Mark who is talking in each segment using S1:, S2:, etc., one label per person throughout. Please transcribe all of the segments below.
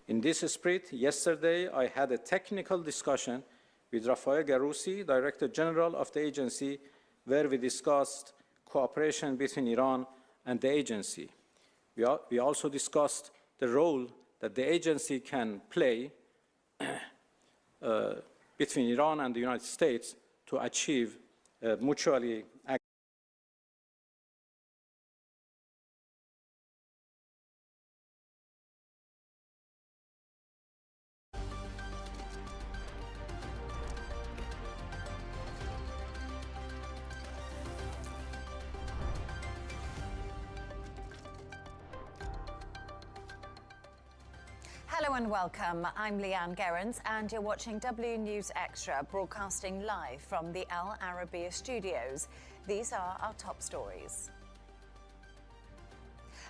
S1: In this spirit, yesterday I had a technical discussion with Rafael Garroussi, Director General of the agency, where we discussed cooperation between Iran and the agency. We also discussed the role that the agency can play between Iran and the United States to achieve mutually
S2: Hello and welcome. I'm Leanne Gerrans and you're watching W News Extra, broadcasting live from the Al Arabiya studios. These are our top stories.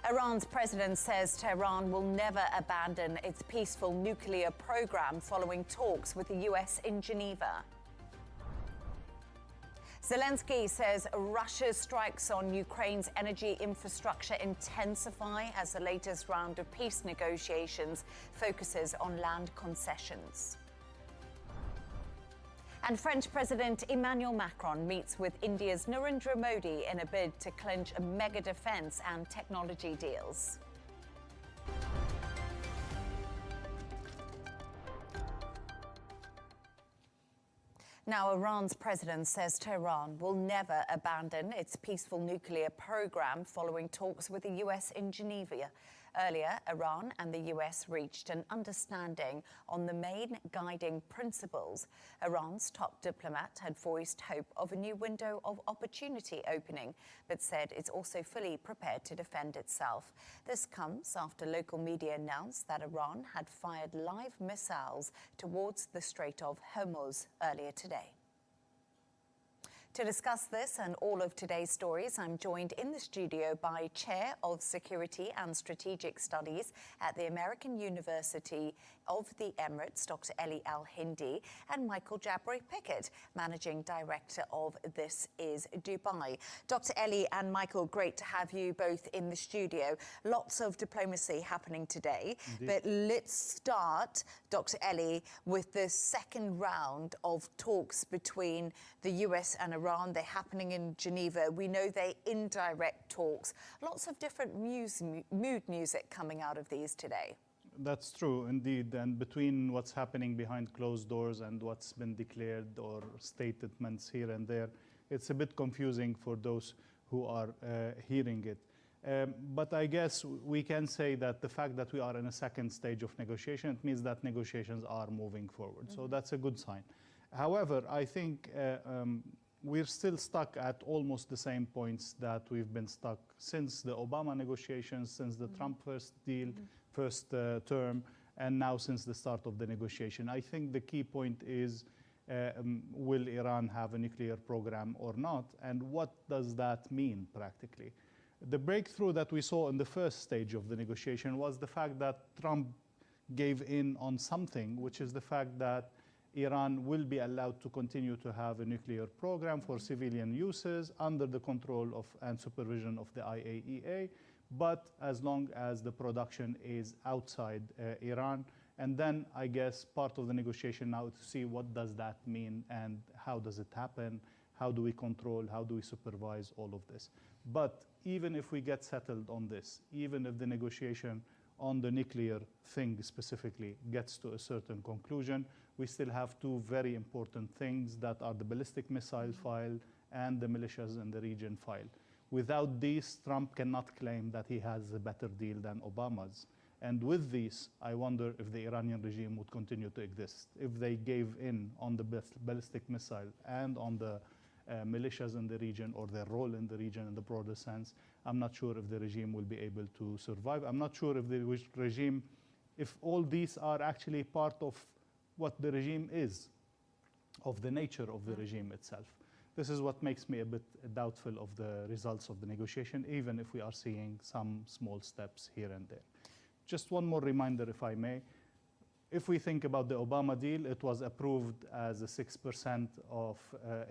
S2: Iran's president says Tehran will never abandon its peaceful nuclear program following talks with the US in Geneva. Zelensky says Russia's strikes on Ukraine's energy infrastructure intensify as the latest round of peace negotiations focuses on land concessions. And French President Emmanuel Macron meets with India's Narendra Modi in a bid to clinch mega defense and technology deals. Now, Iran's president says Tehran will never abandon its peaceful nuclear program following talks with the US in Geneva. Earlier, Iran and the US reached an understanding on the main guiding principles. Iran's top diplomat had voiced hope of a new window of opportunity opening, but said it's also fully prepared to defend itself. This comes after local media announced that Iran had fired live missiles towards the Strait of Hormuz earlier today. To discuss this and all of today's stories, I'm joined in the studio by Chair of Security and Strategic Studies at the American University of the Emirates, Dr. Eli Al-Hindi, and Michael Jabri-Pickett, Managing Director of This Is Dubai. Dr. Eli and Michael, great to have you both in the studio. Lots of diplomacy happening today. Indeed. But let's start, Dr. Eli, with the second round of talks between the US and Iran. They're happening in Geneva. We know they're indirect talks. Lots of different mood music coming out of these today.
S3: That's true, indeed. And between what's happening behind closed doors and what's been declared or statements here and there, it's a bit confusing for those who are hearing it. But I guess we can say that the fact that we are in a second stage of negotiation, it means that negotiations are moving forward. So that's a good sign. However, I think we're still stuck at almost the same points that we've been stuck since the Obama negotiations, since the Trump first term, and now since the start of the negotiation. I think the key point is, will Iran have a nuclear program or not? And what does that mean practically? The breakthrough that we saw in the first stage of the negotiation was the fact that Trump gave in on something, which is the fact that Iran will be allowed to continue to have a nuclear program for civilian uses under the control of and supervision of the IAEA, but as long as the production is outside Iran. And then I guess part of the negotiation now is to see what does that mean and how does it happen, how do we control, how do we supervise all of this. But even if we get settled on this, even if the negotiation on the nuclear thing specifically gets to a certain conclusion, we still have two very important things that are the ballistic missile file and the militias in the region file. Without these, Trump cannot claim that he has a better deal than Obama's. And with these, I wonder if the Iranian regime would continue to exist. If they gave in on the ballistic missile and on the militias in the region, or their role in the region in the broader sense, I'm not sure if the regime will be able to survive. I'm not sure if the regime, if all these are actually part of what the regime is, of the nature of the regime itself. This is what makes me a bit doubtful of the results of the negotiation, even if we are seeing some small steps here and there. Just one more reminder, if I may. If we think about the Obama deal, it was approved as a 6% of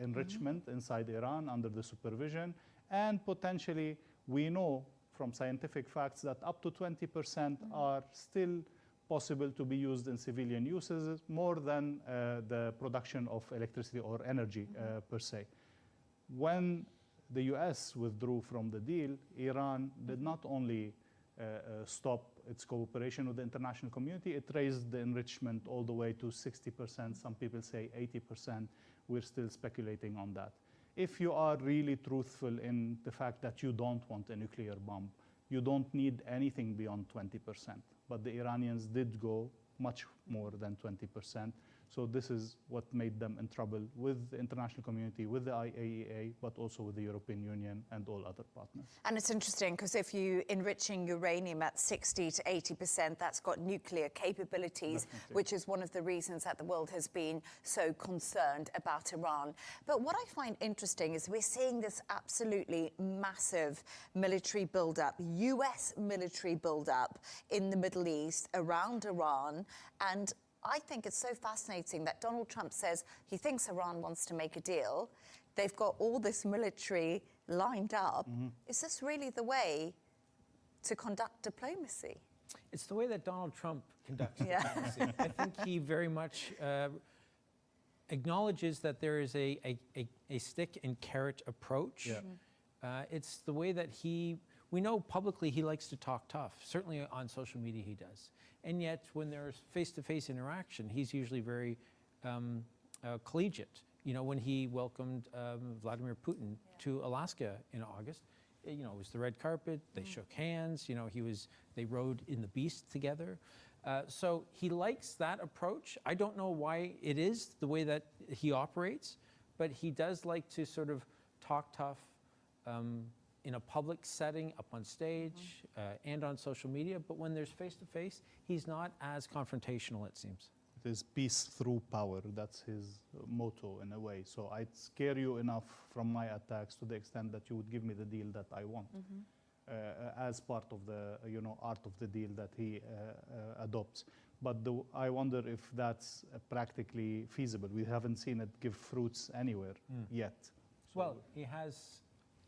S3: enrichment inside Iran under the supervision. And potentially, we know from scientific facts that up to 20% are still possible to be used in civilian uses more than the production of electricity or energy per se. When the US withdrew from the deal, Iran did not only stop its cooperation with the international community, it raised the enrichment all the way to 60%, some people say 80%. We're still speculating on that. If you are really truthful in the fact that you don't want a nuclear bomb, you don't need anything beyond 20%. But the Iranians did go much more than 20%. So this is what made them in trouble with the international community, with the IAEA, but also with the European Union and all other partners.
S2: And it's interesting because if you're enriching uranium at 60 to 80%, that's got nuclear capabilities,
S3: Definitely.
S2: which is one of the reasons that the world has been so concerned about Iran. But what I find interesting is we're seeing this absolutely massive military buildup, US military buildup in the Middle East around Iran. And I think it's so fascinating that Donald Trump says he thinks Iran wants to make a deal. They've got all this military lined up. Is this really the way to conduct diplomacy?
S4: It's the way that Donald Trump conducts
S2: Yeah.
S4: diplomacy. I think he very much acknowledges that there is a stick and carrot approach.
S3: Yeah.
S4: It's the way that we know publicly he likes to talk tough. Certainly on social media he does. And yet when there's face-to-face interaction, he's usually very collegiate. You know, when he welcomed Vladimir Putin to Alaska in August, you know, it was the red carpet, they shook hands, you know, they rode in the beast together. So he likes that approach. I don't know why it is the way that he operates, but he does like to sort of talk tough in a public setting, up on stage, and on social media. But when there's face-to-face, he's not as confrontational, it seems.
S3: It is peace through power. That's his motto in a way. So I'd scare you enough from my attacks to the extent that you would give me the deal that I want, as part of the art of the deal that he adopts. But I wonder if that's practically feasible. We haven't seen it give fruits anywhere yet. So
S4: Well, he has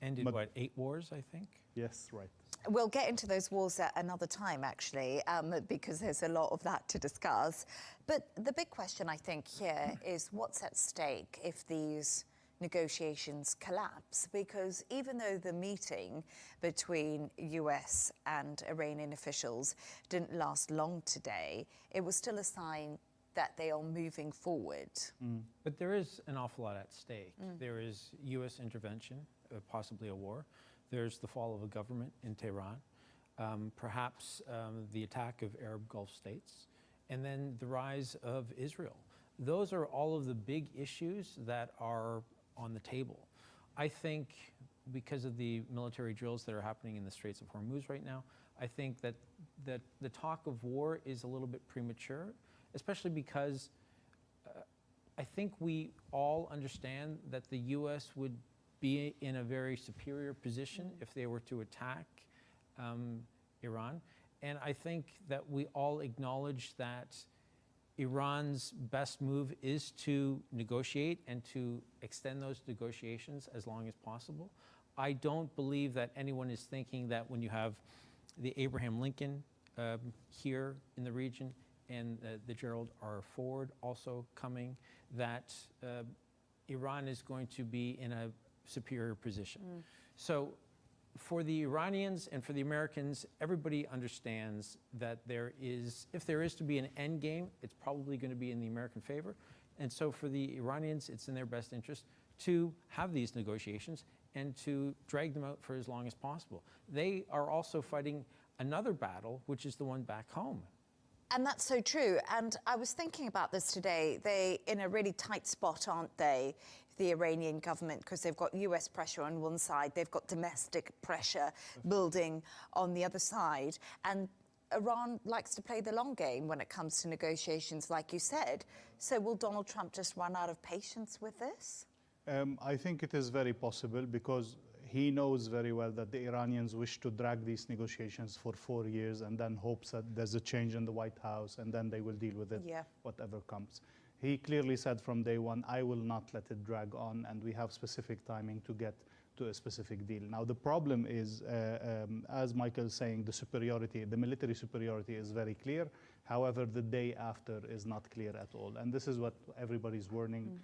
S4: ended,
S3: But-
S4: what, 8 wars, I think?
S3: yes, right.
S2: We'll get into those wars at another time, actually, because there's a lot of that to discuss. But the big question, I think, here is what's at stake if these negotiations collapse? Because even though the meeting between US and Iranian officials didn't last long today, it was still a sign that they are moving forward.
S4: But there is an awful lot at stake. There is U.S. intervention, possibly a war. There's the fall of a government in Tehran, perhaps the attack of Arab Gulf states, and then the rise of Israel. Those are all of the big issues that are on the table. I think because of the military drills that are happening in the Straits of Hormuz right now, I think that the talk of war is a little bit premature, especially because I think we all understand that the U.S. would be in a very superior position if they were to attack Iran. And I think that we all acknowledge that Iran's best move is to negotiate and to extend those negotiations as long as possible. I don't believe that anyone is thinking that when you have the Abraham Lincoln here in the region and the Gerald R. Ford also coming, that Iran is going to be in a superior position. So for the Iranians and for the Americans, everybody understands that if there is to be an end game, it's probably going to be in the American favor. And so for the Iranians, it's in their best interest to have these negotiations and to drag them out for as long as possible. They are also fighting another battle, which is the one back home.
S2: And that's so true. And I was thinking about this today. They're in a really tight spot, aren't they, the Iranian government, because they've got US pressure on one side, they've got domestic pressure building on the other side. And Iran likes to play the long game when it comes to negotiations, like you said. So will Donald Trump just run out of patience with this?
S3: I think it is very possible because he knows very well that the Iranians wish to drag these negotiations for 4 years and then hopes that there's a change in the White House and then they will deal with it, whatever comes. He clearly said from day one, I will not let it drag on, and we have specific timing to get to a specific deal. Now, the problem is, as Michael is saying, the military superiority is very clear. However, the day after is not clear at all. And this is what everybody's warning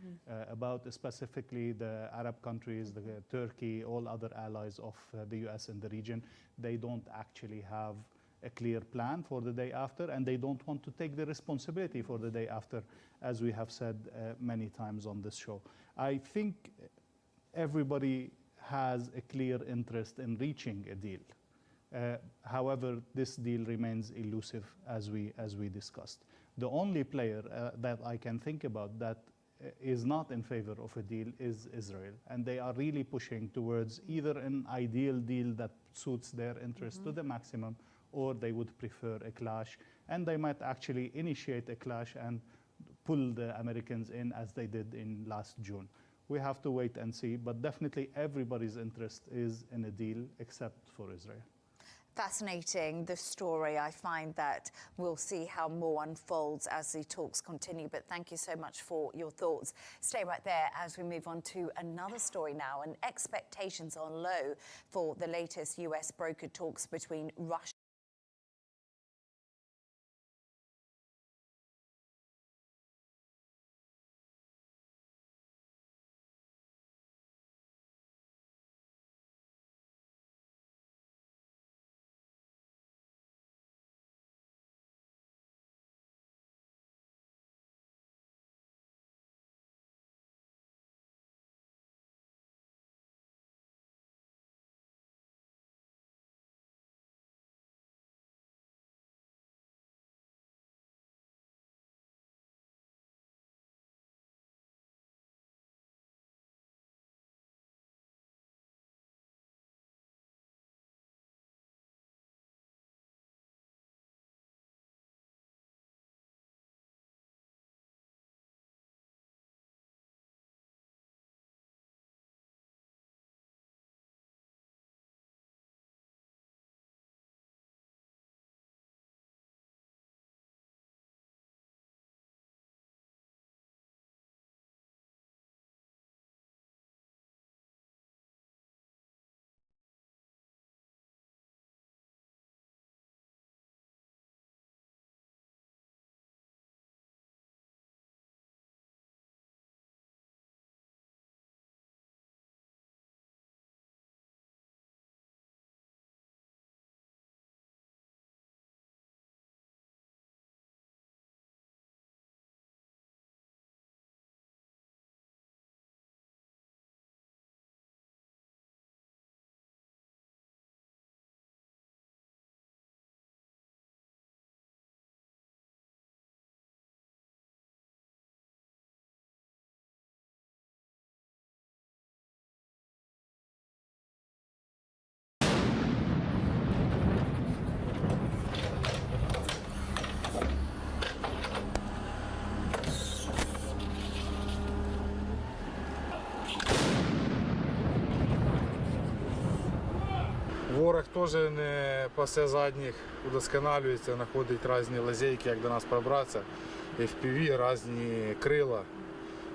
S3: about, specifically the Arab countries, Turkey, all other allies of the US in the region. They don't actually have a clear plan for the day after, and they don't want to take the responsibility for the day after, as we have said many times on this show. I think everybody has a clear interest in reaching a deal. However, this deal remains elusive, as we discussed. The only player that I can think about that is not in favor of a deal is Israel, and they are really pushing towards either an ideal deal that suits their interest to the maximum, or they would prefer a clash, and they might actually initiate a clash and pull the Americans in as they did in last June. We have to wait and see, but definitely everybody's interest is in a deal except for Israel.
S2: Fascinating, the story. I find that we'll see how more unfolds as the talks continue, but thank you so much for your thoughts. Stay right there as we move on to another story now, and expectations are low for the latest US brokered talks between Russia
S5: Ворог теж не пасе задніх, удосконалюється, знаходить різні лазейки, як до нас пробратися. FPV, різні крила,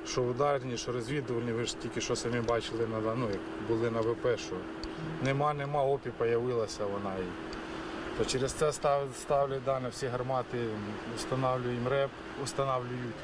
S5: що ударні, що розвідувальні. Ви ж тільки що самі бачили, як були на ВП, що нема, ОПІ з'явилася вона. То через це ставлять дані всі гармати, встановлюємо РЕП, встановлюють.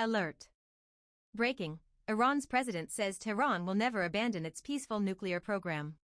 S6: Alert. Breaking. Iran's president says Tehran will never abandon its peaceful nuclear program.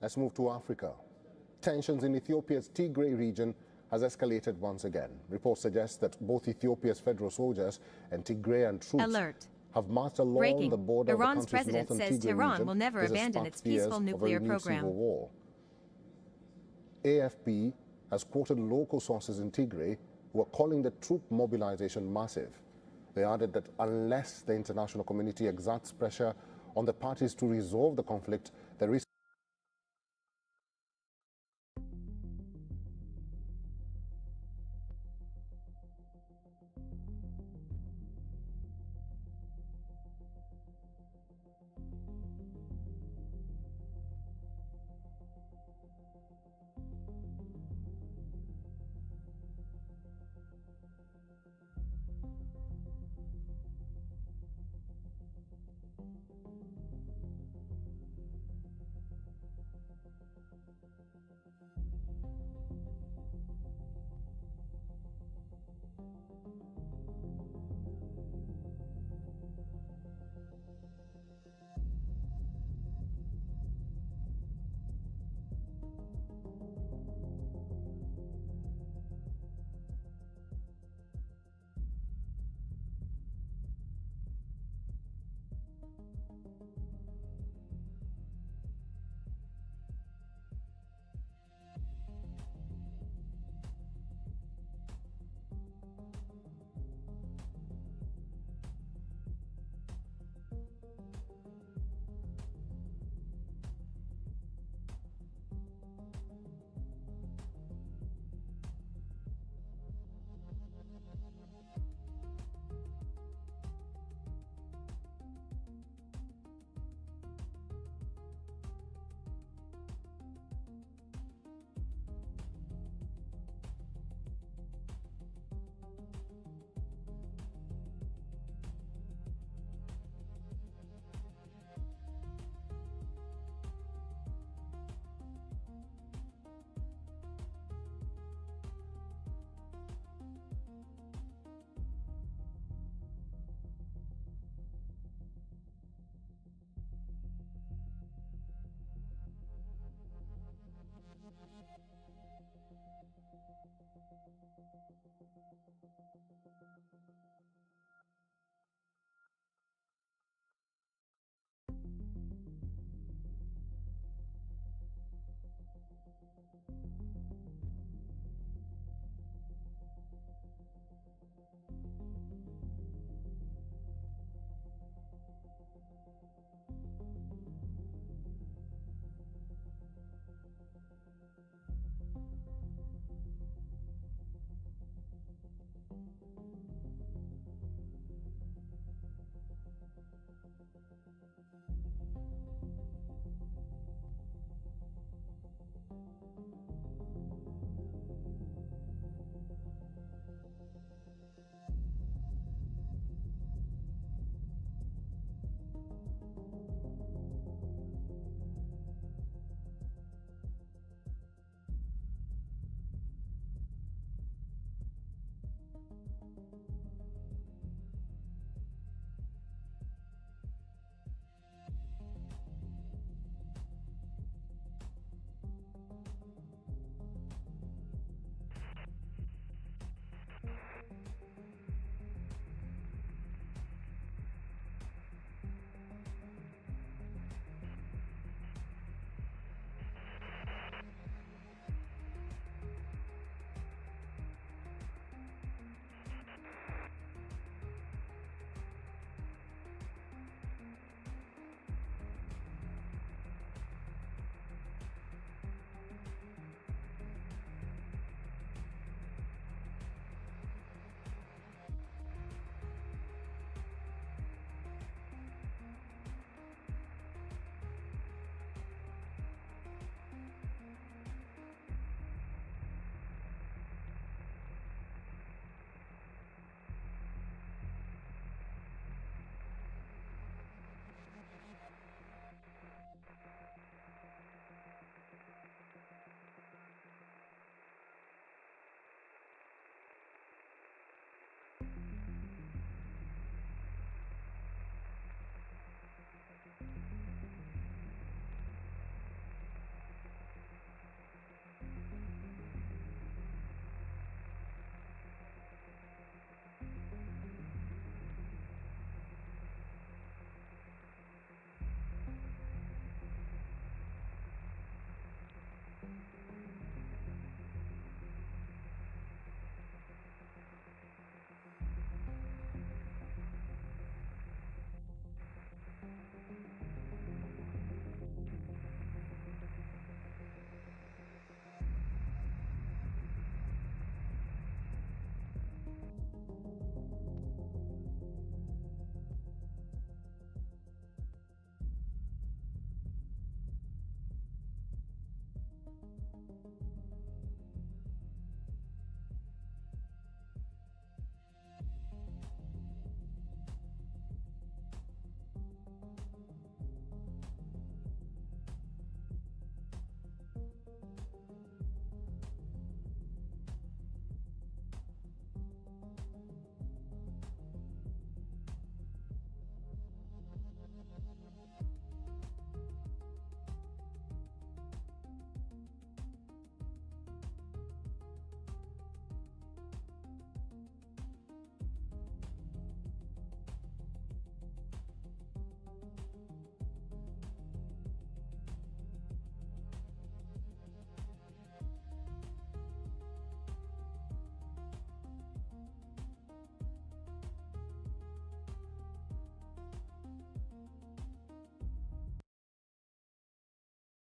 S7: Let's move to Africa. Tensions in Ethiopia's Tigray region has escalated once again. Reports suggest that both Ethiopia's federal soldiers and Tigrayan troops have marched along the border
S6: Iran's
S7: of the country's
S6: president
S7: northern
S6: says
S7: Tigray
S6: Tehran
S7: region.
S6: will never
S7: This has
S6: abandon
S7: sparked
S6: its peaceful
S7: fears of a
S6: nuclear
S7: renewed
S6: program.
S7: civil war. AFP has quoted local sources in Tigray who are calling the troop mobilization massive. They added that unless the international community exerts pressure on the parties to resolve the conflict, there is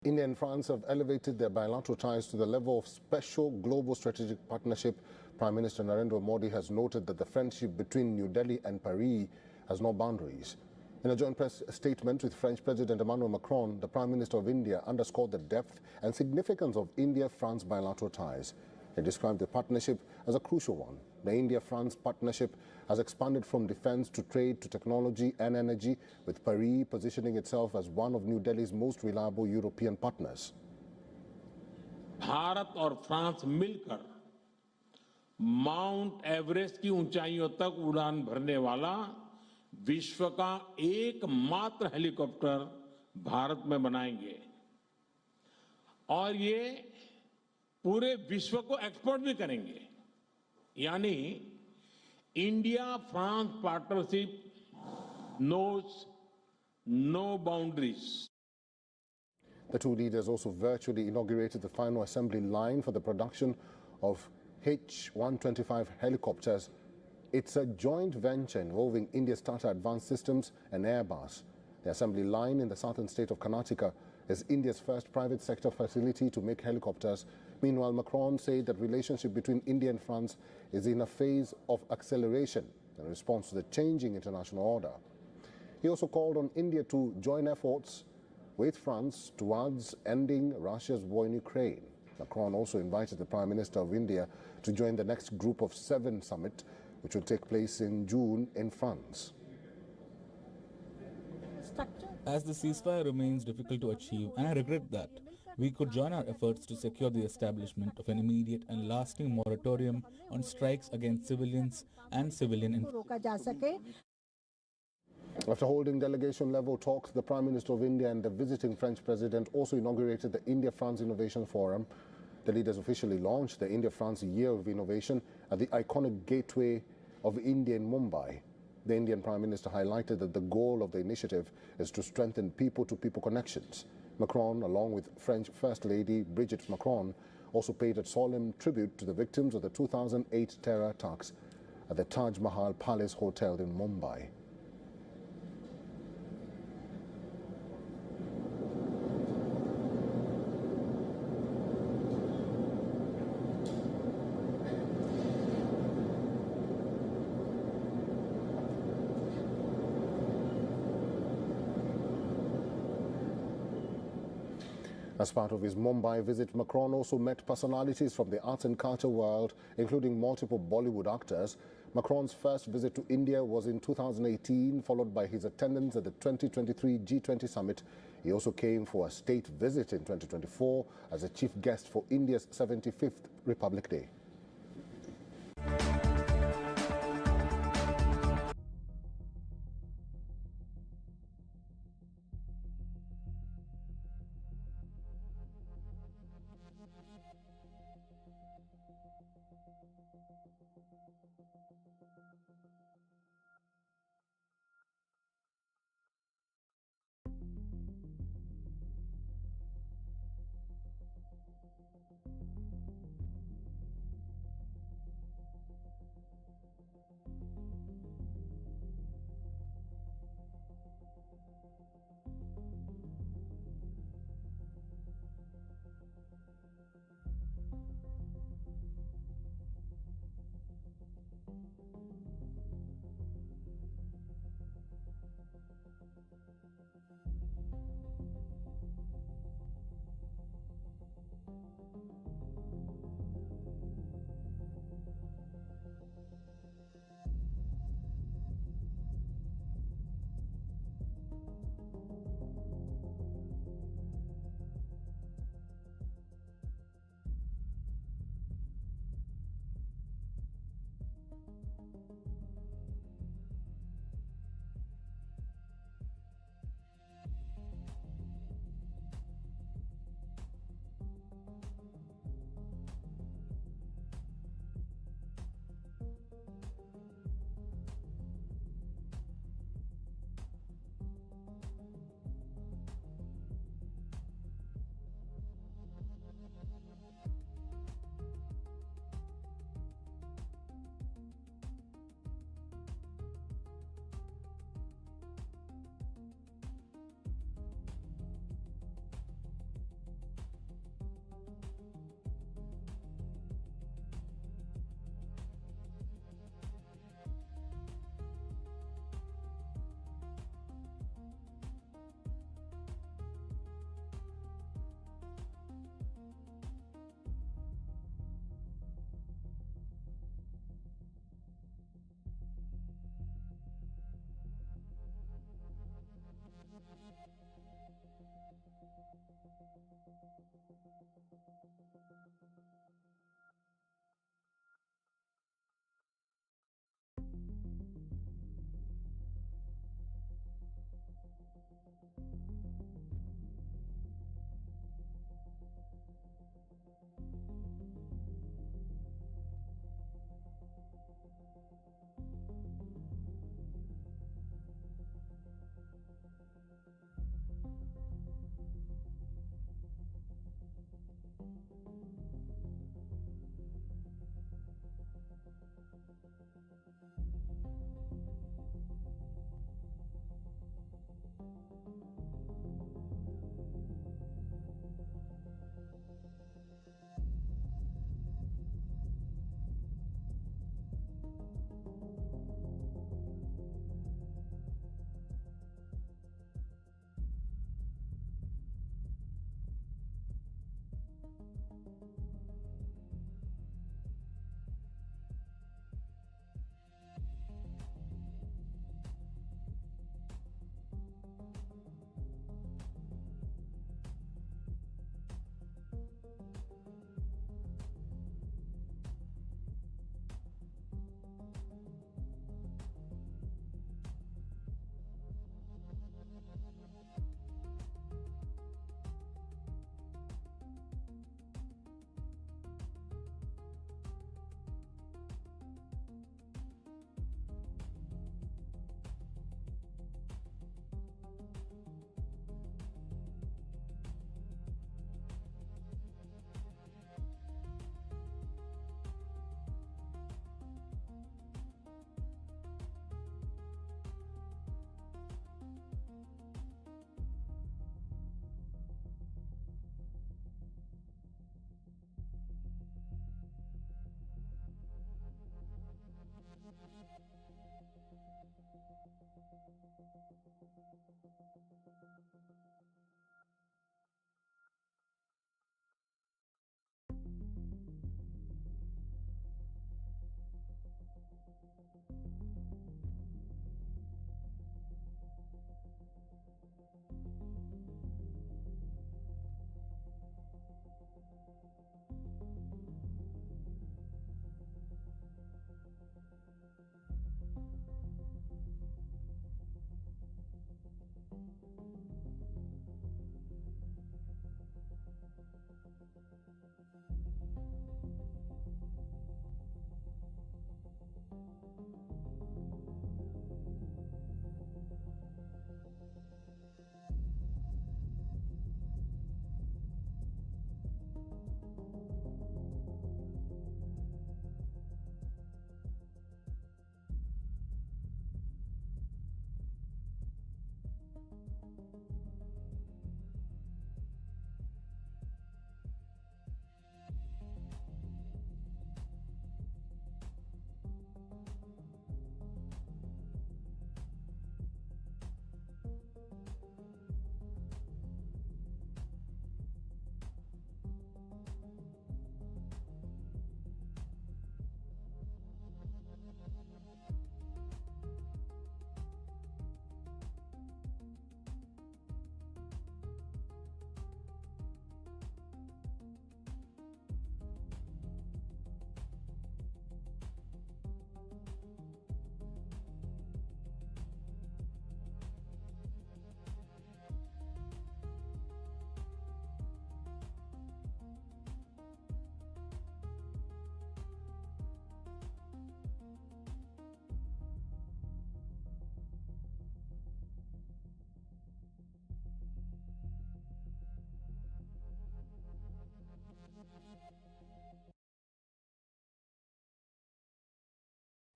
S7: India and France have elevated their bilateral ties to the level of special global strategic partnership. Prime Minister Narendra Modi has noted that the friendship between New Delhi and Paris has no boundaries. In a joint press statement with French President Emmanuel Macron, the Prime Minister of India underscored the depth and significance of India-France bilateral ties. He described the partnership as a crucial one. The India-France partnership has expanded from defense to trade to technology and energy, with Paris positioning itself as one of New Delhi's most reliable European partners.
S8: Bharat और France मिलकर mount Everest की ऊंचाइयों तक उड़ान भरने वाला विश्व का एकमात्र हेलीकॉप्टर भारत में बनाएंगे और ये पूरे विश्व को एक्सपोर्ट भी करेंगे। यानी India France partnership knows no boundaries.
S7: The two leaders also virtually inaugurated the final assembly line for the production of H-125 helicopters. It's a joint venture involving India's Tata Advanced Systems and Airbus. The assembly line in the southern state of Karnataka is India's first private sector facility to make helicopters. Meanwhile, Macron said that relationship between India and France is in a phase of acceleration in response to the changing international order. He also called on India to join efforts with France towards ending Russia's war in Ukraine. Macron also invited the Prime Minister of India to join the next Group of 7 summit, which will take place in June in France.
S9: As the ceasefire remains difficult to achieve, and I regret that, we could join our efforts to secure the establishment of an immediate and lasting moratorium on strikes against civilians and civilian
S7: After holding delegation-level talks, the Prime Minister of India and the visiting French President also inaugurated the India-France Innovation Forum. The leaders officially launched the India-France Year of Innovation at the iconic Gateway of India in Mumbai. The Indian Prime Minister highlighted that the goal of the initiative is to strengthen people-to-people connections. Macron, along with French First Lady Brigitte Macron, also paid a solemn tribute to the victims of the 2008 terror attacks at the Taj Mahal Palace Hotel in Mumbai. As part of his Mumbai visit, Macron also met personalities from the arts and culture world, including multiple Bollywood actors. Macron's first visit to India was in 2018, followed by his attendance at the 2023 G20 summit. He also came for a state visit in 2024 as a chief guest for India's 75th Republic Day.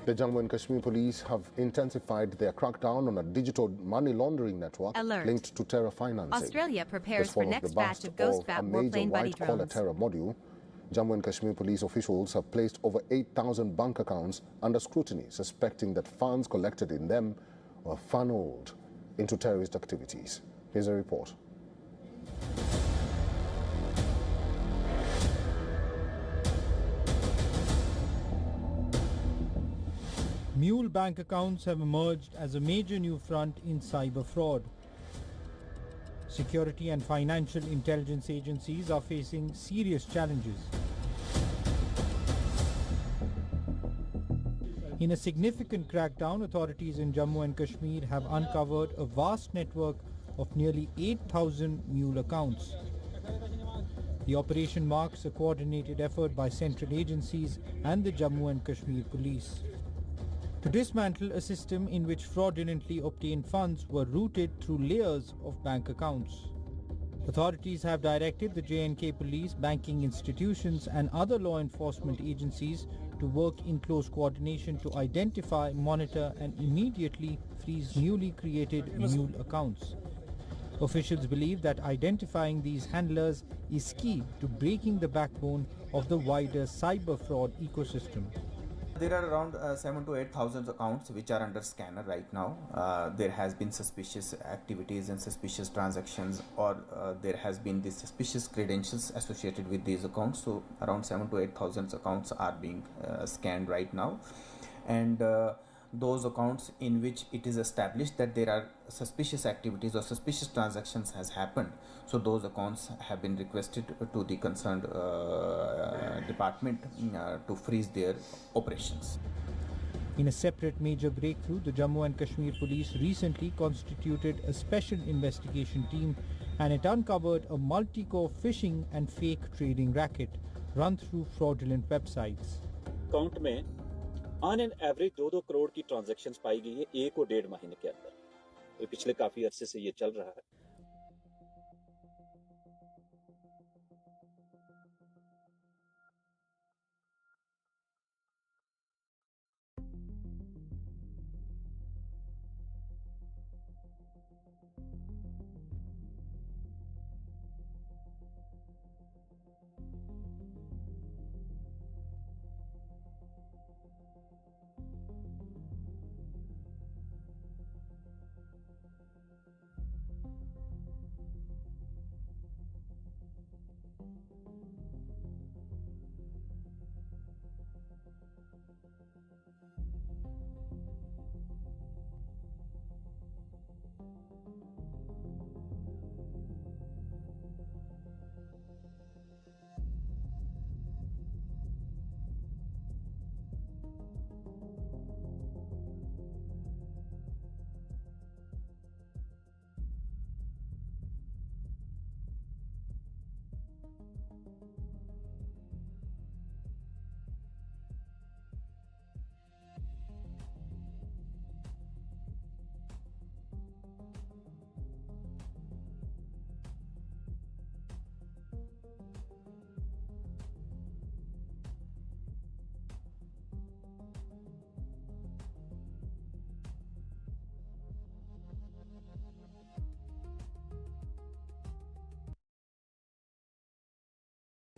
S7: The Jammu and Kashmir police have intensified their crackdown on a digital money laundering network linked to terror financing.
S6: Australia prepares
S7: As
S6: for
S7: form
S6: next
S7: the
S6: batch
S7: bust
S6: of Ghost Bat
S7: a major
S6: warplane buddy
S7: white-collar
S6: drones.
S7: terror module, Jammu and Kashmir police officials have placed over 8,000 bank accounts under scrutiny, suspecting that funds collected in them were funneled into terrorist activities. Here's a report.
S10: Mule bank accounts have emerged as a major new front in cyber fraud. Security and financial intelligence agencies are facing serious challenges. In a significant crackdown, authorities in Jammu and Kashmir have uncovered a vast network of nearly 8,000 mule accounts. The operation marks a coordinated effort by central agencies and the Jammu and Kashmir police to dismantle a system in which fraudulently obtained funds were routed through layers of bank accounts. Authorities have directed the J&K police, banking institutions and other law enforcement agencies to work in close coordination to identify, monitor and immediately freeze newly created mule accounts. Officials believe that identifying these handlers is key to breaking the backbone of the wider cyber fraud ecosystem.
S11: There are around 7,000 to 8,000 accounts which are under scanner right now. There has been suspicious activities and suspicious transactions, or there has been the suspicious credentials associated with these accounts. So around 7,000 to 8,000 accounts are being scanned right now, and those accounts in which it is established that there are suspicious activities or suspicious transactions has happened, so those accounts have been requested to the concerned department to freeze their operations.
S10: In a separate major breakthrough, the Jammu and Kashmir police recently constituted a special investigation team, and it uncovered a multi-core phishing and fake trading racket run through fraudulent websites.
S12: Account में on an average 2-2 crore की transactions पाई गई है 1 और 1.5 महीने के अंदर। पिछले काफी अरसे से ये चल रहा है।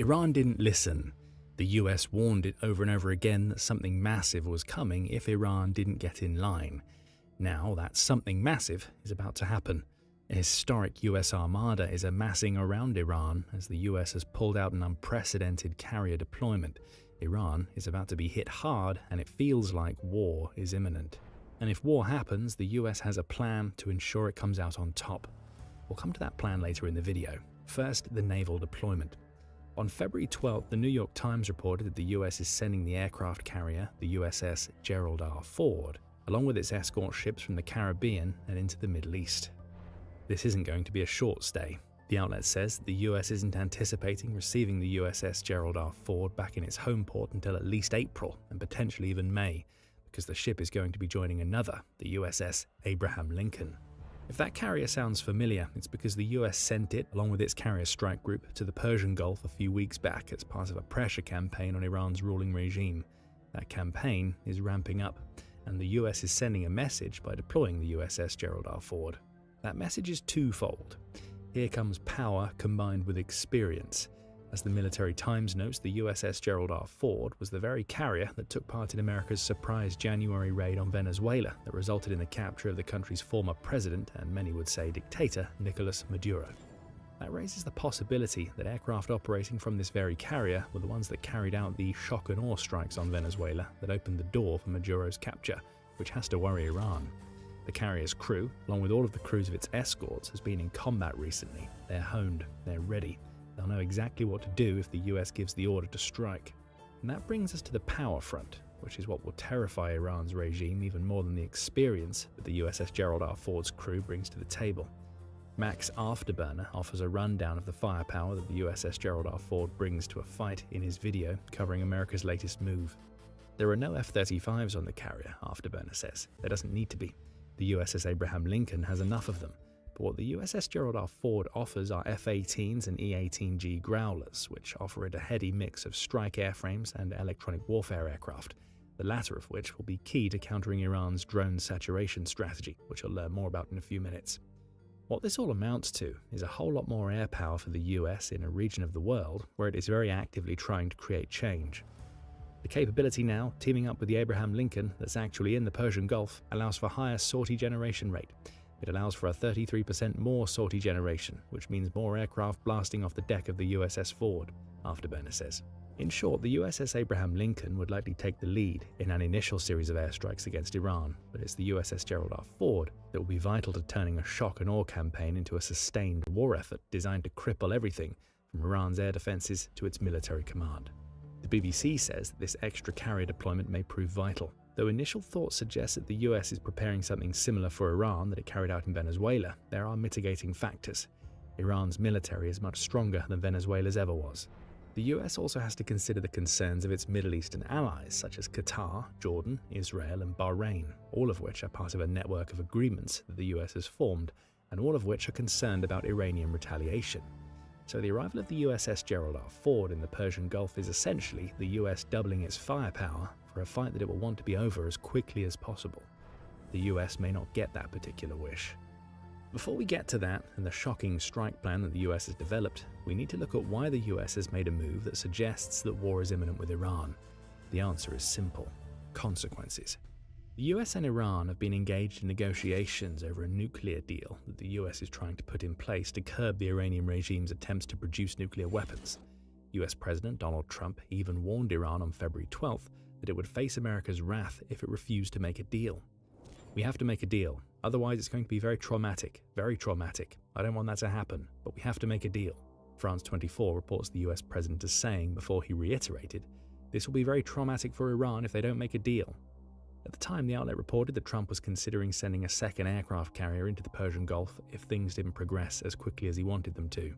S13: Iran didn't listen. The US warned it over and over again that something massive was coming if Iran didn't get in line. Now that something massive is about to happen. A historic US armada is amassing around Iran as the US has pulled out an unprecedented carrier deployment. Iran is about to be hit hard, and it feels like war is imminent. And if war happens, the US has a plan to ensure it comes out on top. We'll come to that plan later in the video. First, the naval deployment. On February 12th, the New York Times reported that the US is sending the aircraft carrier, the USS Gerald R. Ford, along with its escort ships from the Caribbean and into the Middle East. This isn't going to be a short stay. The outlet says the US isn't anticipating receiving the USS Gerald R. Ford back in its home port until at least April and potentially even May, because the ship is going to be joining another, the USS Abraham Lincoln. If that carrier sounds familiar, it's because the US sent it, along with its carrier strike group, to the Persian Gulf a few weeks back as part of a pressure campaign on Iran's ruling regime. That campaign is ramping up, and the US is sending a message by deploying the USS Gerald R. Ford. That message is twofold. Here comes power combined with experience. As the Military Times notes, the USS Gerald R. Ford was the very carrier that took part in America's surprise January raid on Venezuela that resulted in the capture of the country's former president, and many would say dictator, Nicolas Maduro. That raises the possibility that aircraft operating from this very carrier were the ones that carried out the shock and awe strikes on Venezuela that opened the door for Maduro's capture, which has to worry Iran. The carrier's crew, along with all of the crews of its escorts, has been in combat recently. They're honed, they're ready. They'll know exactly what to do if the US gives the order to strike. And that brings us to the power front, which is what will terrify Iran's regime even more than the experience that the USS Gerald R. Ford's crew brings to the table. Max Afterburner offers a rundown of the firepower that the USS Gerald R. Ford brings to a fight in his video covering America's latest move. There are no F-35s on the carrier, Afterburner says. There doesn't need to be. The USS Abraham Lincoln has enough of them. But what the USS Gerald R. Ford offers are F-18s and E-18G Growlers, which offer it a heady mix of strike airframes and electronic warfare aircraft, the latter of which will be key to countering Iran's drone saturation strategy, which you'll learn more about in a few minutes. What this all amounts to is a whole lot more air power for the US in a region of the world where it is very actively trying to create change. The capability now, teaming up with the Abraham Lincoln that's actually in the Persian Gulf, allows for higher sortie generation rate. It allows for a 33% more sortie generation, which means more aircraft blasting off the deck of the USS Ford, Afterburner says. In short, the USS Abraham Lincoln would likely take the lead in an initial series of airstrikes against Iran, but it's the USS Gerald R. Ford that will be vital to turning a shock and awe campaign into a sustained war effort designed to cripple everything from Iran's air defenses to its military command. The BBC says that this extra carrier deployment may prove vital, though initial thoughts suggest that the US is preparing something similar for Iran that it carried out in Venezuela. There are mitigating factors. Iran's military is much stronger than Venezuela's ever was. The US also has to consider the concerns of its Middle Eastern allies such as Qatar, Jordan, Israel and Bahrain, all of which are part of a network of agreements that the US has formed, and all of which are concerned about Iranian retaliation. So the arrival of the USS Gerald R. Ford in the Persian Gulf is essentially the US doubling its firepower for a fight that it will want to be over as quickly as possible. The US may not get that particular wish. Before we get to that and the shocking strike plan that the US has developed, we need to look at why the US has made a move that suggests that war is imminent with Iran. The answer is simple: consequences. The US and Iran have been engaged in negotiations over a nuclear deal that the US is trying to put in place to curb the Iranian regime's attempts to produce nuclear weapons. US President Donald Trump even warned Iran on February 12th that it would face America's wrath if it refused to make a deal. We have to make a deal, otherwise it's going to be very traumatic. I don't want that to happen, but we have to make a deal. France 24 reports the US president as saying, before he reiterated, this will be very traumatic for Iran if they don't make a deal. At the time, the outlet reported that Trump was considering sending a second aircraft carrier into the Persian Gulf if things didn't progress as quickly as he wanted them to.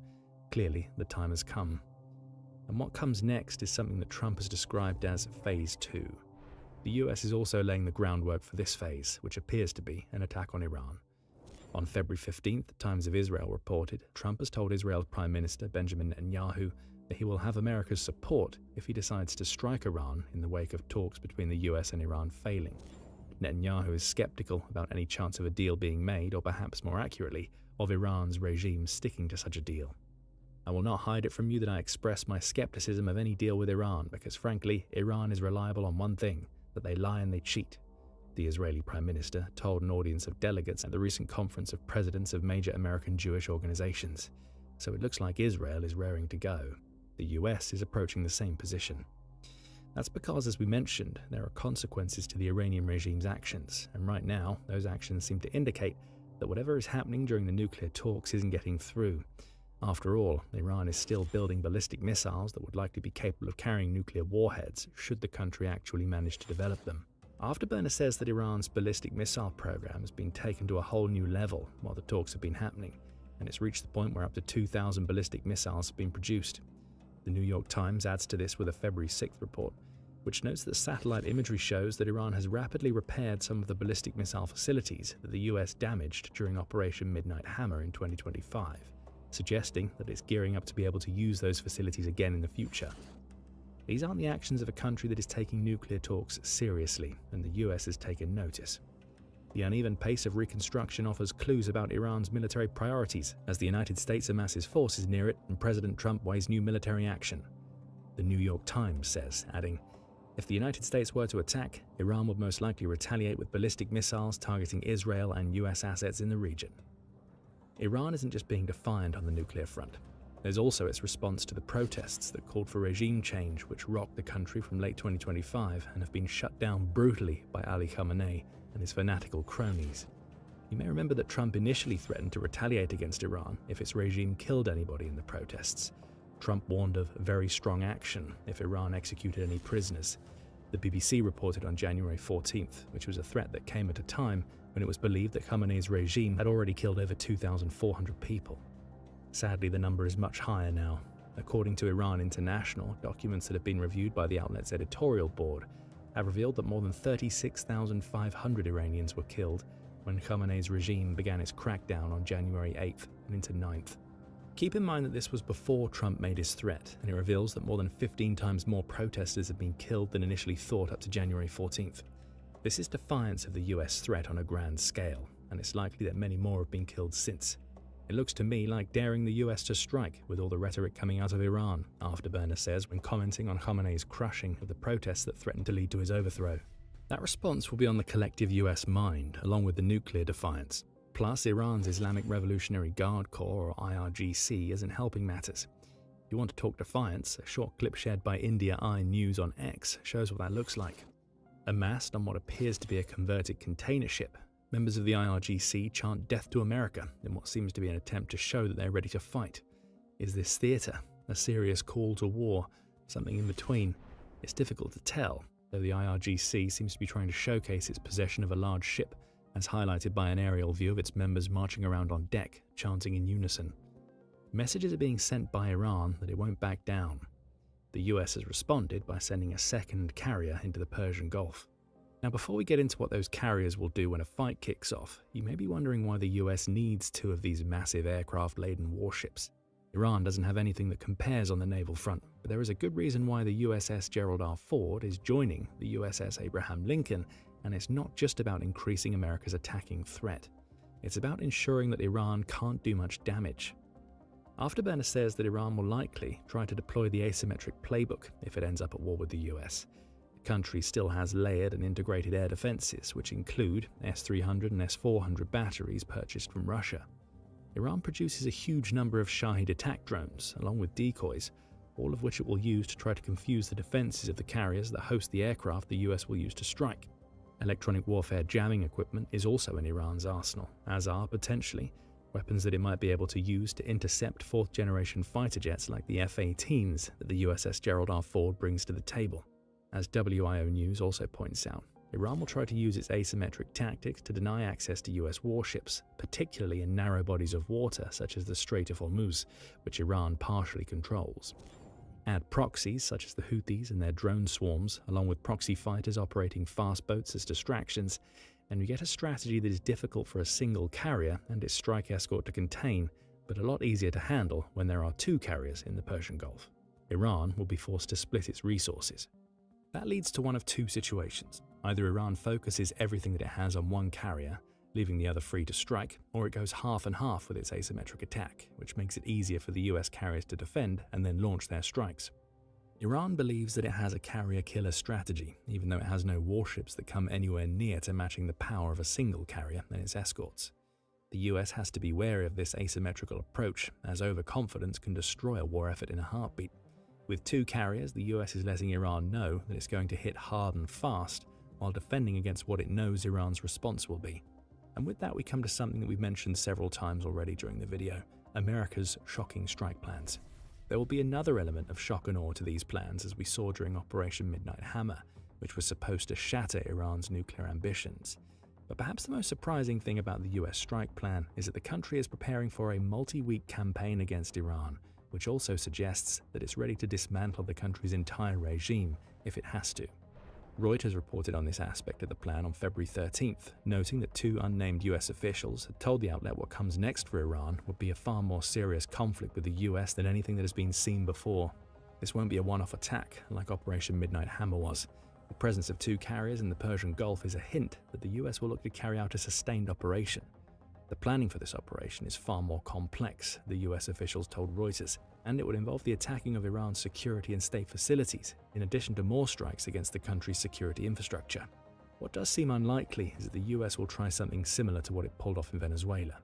S13: Clearly, the time has come. And what comes next is something that Trump has described as Phase 2. The US is also laying the groundwork for this phase, which appears to be an attack on Iran. On February 15th, the Times of Israel reported Trump has told Israel's Prime Minister Benjamin Netanyahu that he will have America's support if he decides to strike Iran in the wake of talks between the US and Iran failing. Netanyahu is skeptical about any chance of a deal being made, or perhaps more accurately, of Iran's regime sticking to such a deal. I will not hide it from you that I express my skepticism of any deal with Iran because, frankly, Iran is reliable on one thing: that they lie and they cheat. The Israeli Prime Minister told an audience of delegates at the recent conference of presidents of major American Jewish organizations. So it looks like Israel is raring to go. The US is approaching the same position. That's because, as we mentioned, there are consequences to the Iranian regime's actions, and right now, those actions seem to indicate that whatever is happening during the nuclear talks isn't getting through. After all, Iran is still building ballistic missiles that would likely be capable of carrying nuclear warheads should the country actually manage to develop them. Afterburner says that Iran's ballistic missile program has been taken to a whole new level while the talks have been happening, and it's reached the point where up to 2,000 ballistic missiles have been produced. The New York Times adds to this with a February 6th report, which notes that satellite imagery shows that Iran has rapidly repaired some of the ballistic missile facilities that the US damaged during Operation Midnight Hammer in 2025, suggesting that it's gearing up to be able to use those facilities again in the future. These aren't the actions of a country that is taking nuclear talks seriously, and the US has taken notice. The uneven pace of reconstruction offers clues about Iran's military priorities, as the United States amasses forces near it and President Trump weighs new military action. The New York Times says, adding, if the United States were to attack, Iran would most likely retaliate with ballistic missiles targeting Israel and US assets in the region. Iran isn't just being defiant on the nuclear front. There's also its response to the protests that called for regime change, which rocked the country from late 2025 and have been shut down brutally by Ali Khamenei and his fanatical cronies. You may remember that Trump initially threatened to retaliate against Iran if its regime killed anybody in the protests. Trump warned of very strong action if Iran executed any prisoners. The BBC reported on January 14th, which was a threat that came at a time when it was believed that Khamenei's regime had already killed over 2,400 people. Sadly, the number is much higher now. According to Iran International, documents that have been reviewed by the outlet's editorial board have revealed that more than 36,500 Iranians were killed when Khamenei's regime began its crackdown on January 8th and into 9th. Keep in mind that this was before Trump made his threat, and it reveals that more than 15 times more protesters have been killed than initially thought up to January 14th. This is defiance of the US threat on a grand scale, and it's likely that many more have been killed since. It looks to me like daring the US to strike, with all the rhetoric coming out of Iran, Afterburner says when commenting on Khamenei's crushing of the protests that threatened to lead to his overthrow. That response will be on the collective US mind, along with the nuclear defiance. Plus, Iran's Islamic Revolutionary Guard Corps, or IRGC, isn't helping matters. If you want to talk defiance, a short clip shared by India Eye News on X shows what that looks like. Amassed on what appears to be a converted container ship, members of the IRGC chant death to America in what seems to be an attempt to show that they're ready to fight. Is this theatre, a serious call to war, something in between? It's difficult to tell, though the IRGC seems to be trying to showcase its possession of a large ship, as highlighted by an aerial view of its members marching around on deck, chanting in unison. Messages are being sent by Iran that it won't back down. The US has responded by sending a second carrier into the Persian Gulf. Now, before we get into what those carriers will do when a fight kicks off, you may be wondering why the US needs two of these massive aircraft-laden warships. Iran doesn't have anything that compares on the naval front, but there is a good reason why the USS Gerald R. Ford is joining the USS Abraham Lincoln, and it's not just about increasing America's attacking threat. It's about ensuring that Iran can't do much damage. Afterburner says that Iran will likely try to deploy the asymmetric playbook if it ends up at war with the US. The country still has layered and integrated air defenses, which include S-300 and S-400 batteries purchased from Russia. Iran produces a huge number of Shahid attack drones, along with decoys, all of which it will use to try to confuse the defenses of the carriers that host the aircraft the US will use to strike. Electronic warfare jamming equipment is also in Iran's arsenal, as are, potentially, weapons that it might be able to use to intercept fourth-generation fighter jets like the F-18s that the USS Gerald R. Ford brings to the table. As WIO News also points out, Iran will try to use its asymmetric tactics to deny access to US warships, particularly in narrow bodies of water such as the Strait of Hormuz, which Iran partially controls. Add proxies such as the Houthis and their drone swarms, along with proxy fighters operating fast boats as distractions, and you get a strategy that is difficult for a single carrier and its strike escort to contain, but a lot easier to handle when there are two carriers in the Persian Gulf. Iran will be forced to split its resources. That leads to one of two situations. Either Iran focuses everything that it has on one carrier, leaving the other free to strike, or it goes half and half with its asymmetric attack, which makes it easier for the US carriers to defend and then launch their strikes. Iran believes that it has a carrier-killer strategy, even though it has no warships that come anywhere near to matching the power of a single carrier and its escorts. The US has to be wary of this asymmetrical approach, as overconfidence can destroy a war effort in a heartbeat. With two carriers, the US is letting Iran know that it's going to hit hard and fast, while defending against what it knows Iran's response will be. And with that, we come to something that we've mentioned several times already during the video: America's shocking strike plans. There will be another element of shock and awe to these plans, as we saw during Operation Midnight Hammer, which was supposed to shatter Iran's nuclear ambitions. But perhaps the most surprising thing about the US strike plan is that the country is preparing for a multi-week campaign against Iran, which also suggests that it's ready to dismantle the country's entire regime if it has to. Reuters reported on this aspect of the plan on February 13th, noting that two unnamed US officials had told the outlet what comes next for Iran would be a far more serious conflict with the US than anything that has been seen before. This won't be a one-off attack like Operation Midnight Hammer was. The presence of 2 carriers in the Persian Gulf is a hint that the US will look to carry out a sustained operation. The planning for this operation is far more complex, the US officials told Reuters, and it would involve the attacking of Iran's security and state facilities, in addition to more strikes against the country's security infrastructure. What does seem unlikely is that the US will try something similar to what it pulled off in Venezuela.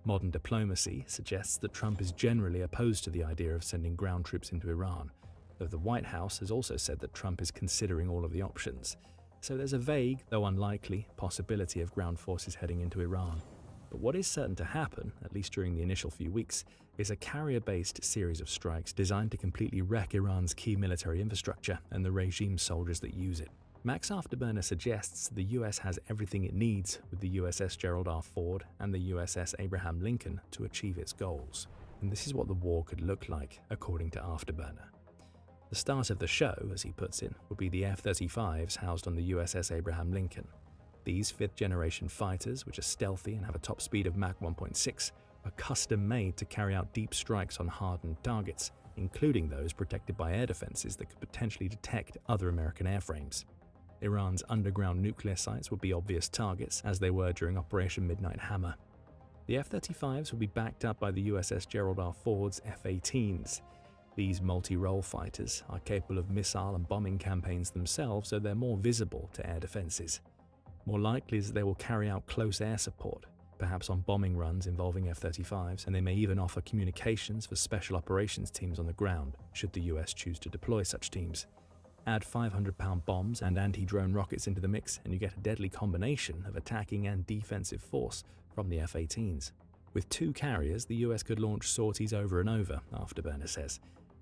S13: Modern diplomacy suggests that Trump is generally opposed to the idea of sending ground troops into Iran, though the White House has also said that Trump is considering all of the options. So there's a vague, though unlikely, possibility of ground forces heading into Iran. But what is certain to happen, at least during the initial few weeks, is a carrier-based series of strikes designed to completely wreck Iran's key military infrastructure and the regime soldiers that use it. Max Afterburner suggests the US has everything it needs with the USS Gerald R. Ford and the USS Abraham Lincoln to achieve its goals. And this is what the war could look like, according to Afterburner. The start of the show, as he puts it, would be the F-35s housed on the USS Abraham Lincoln. These 5th-generation fighters, which are stealthy and have a top speed of Mach 1.6, are custom-made to carry out deep strikes on hardened targets, including those protected by air defenses that could potentially detect other American airframes. Iran's underground nuclear sites would be obvious targets, as they were during Operation Midnight Hammer. The F-35s would be backed up by the USS Gerald R. Ford's F-18s. These multi-role fighters are capable of missile and bombing campaigns themselves, so they're more visible to air defenses. More likely is that they will carry out close air support, perhaps on bombing runs involving F-35s, and they may even offer communications for special operations teams on the ground, should the US choose to deploy such teams. Add 500-pound bombs and anti-drone rockets into the mix, and you get a deadly combination of attacking and defensive force from the F-18s. With 2 carriers, the US could launch sorties over and over, Afterburner says.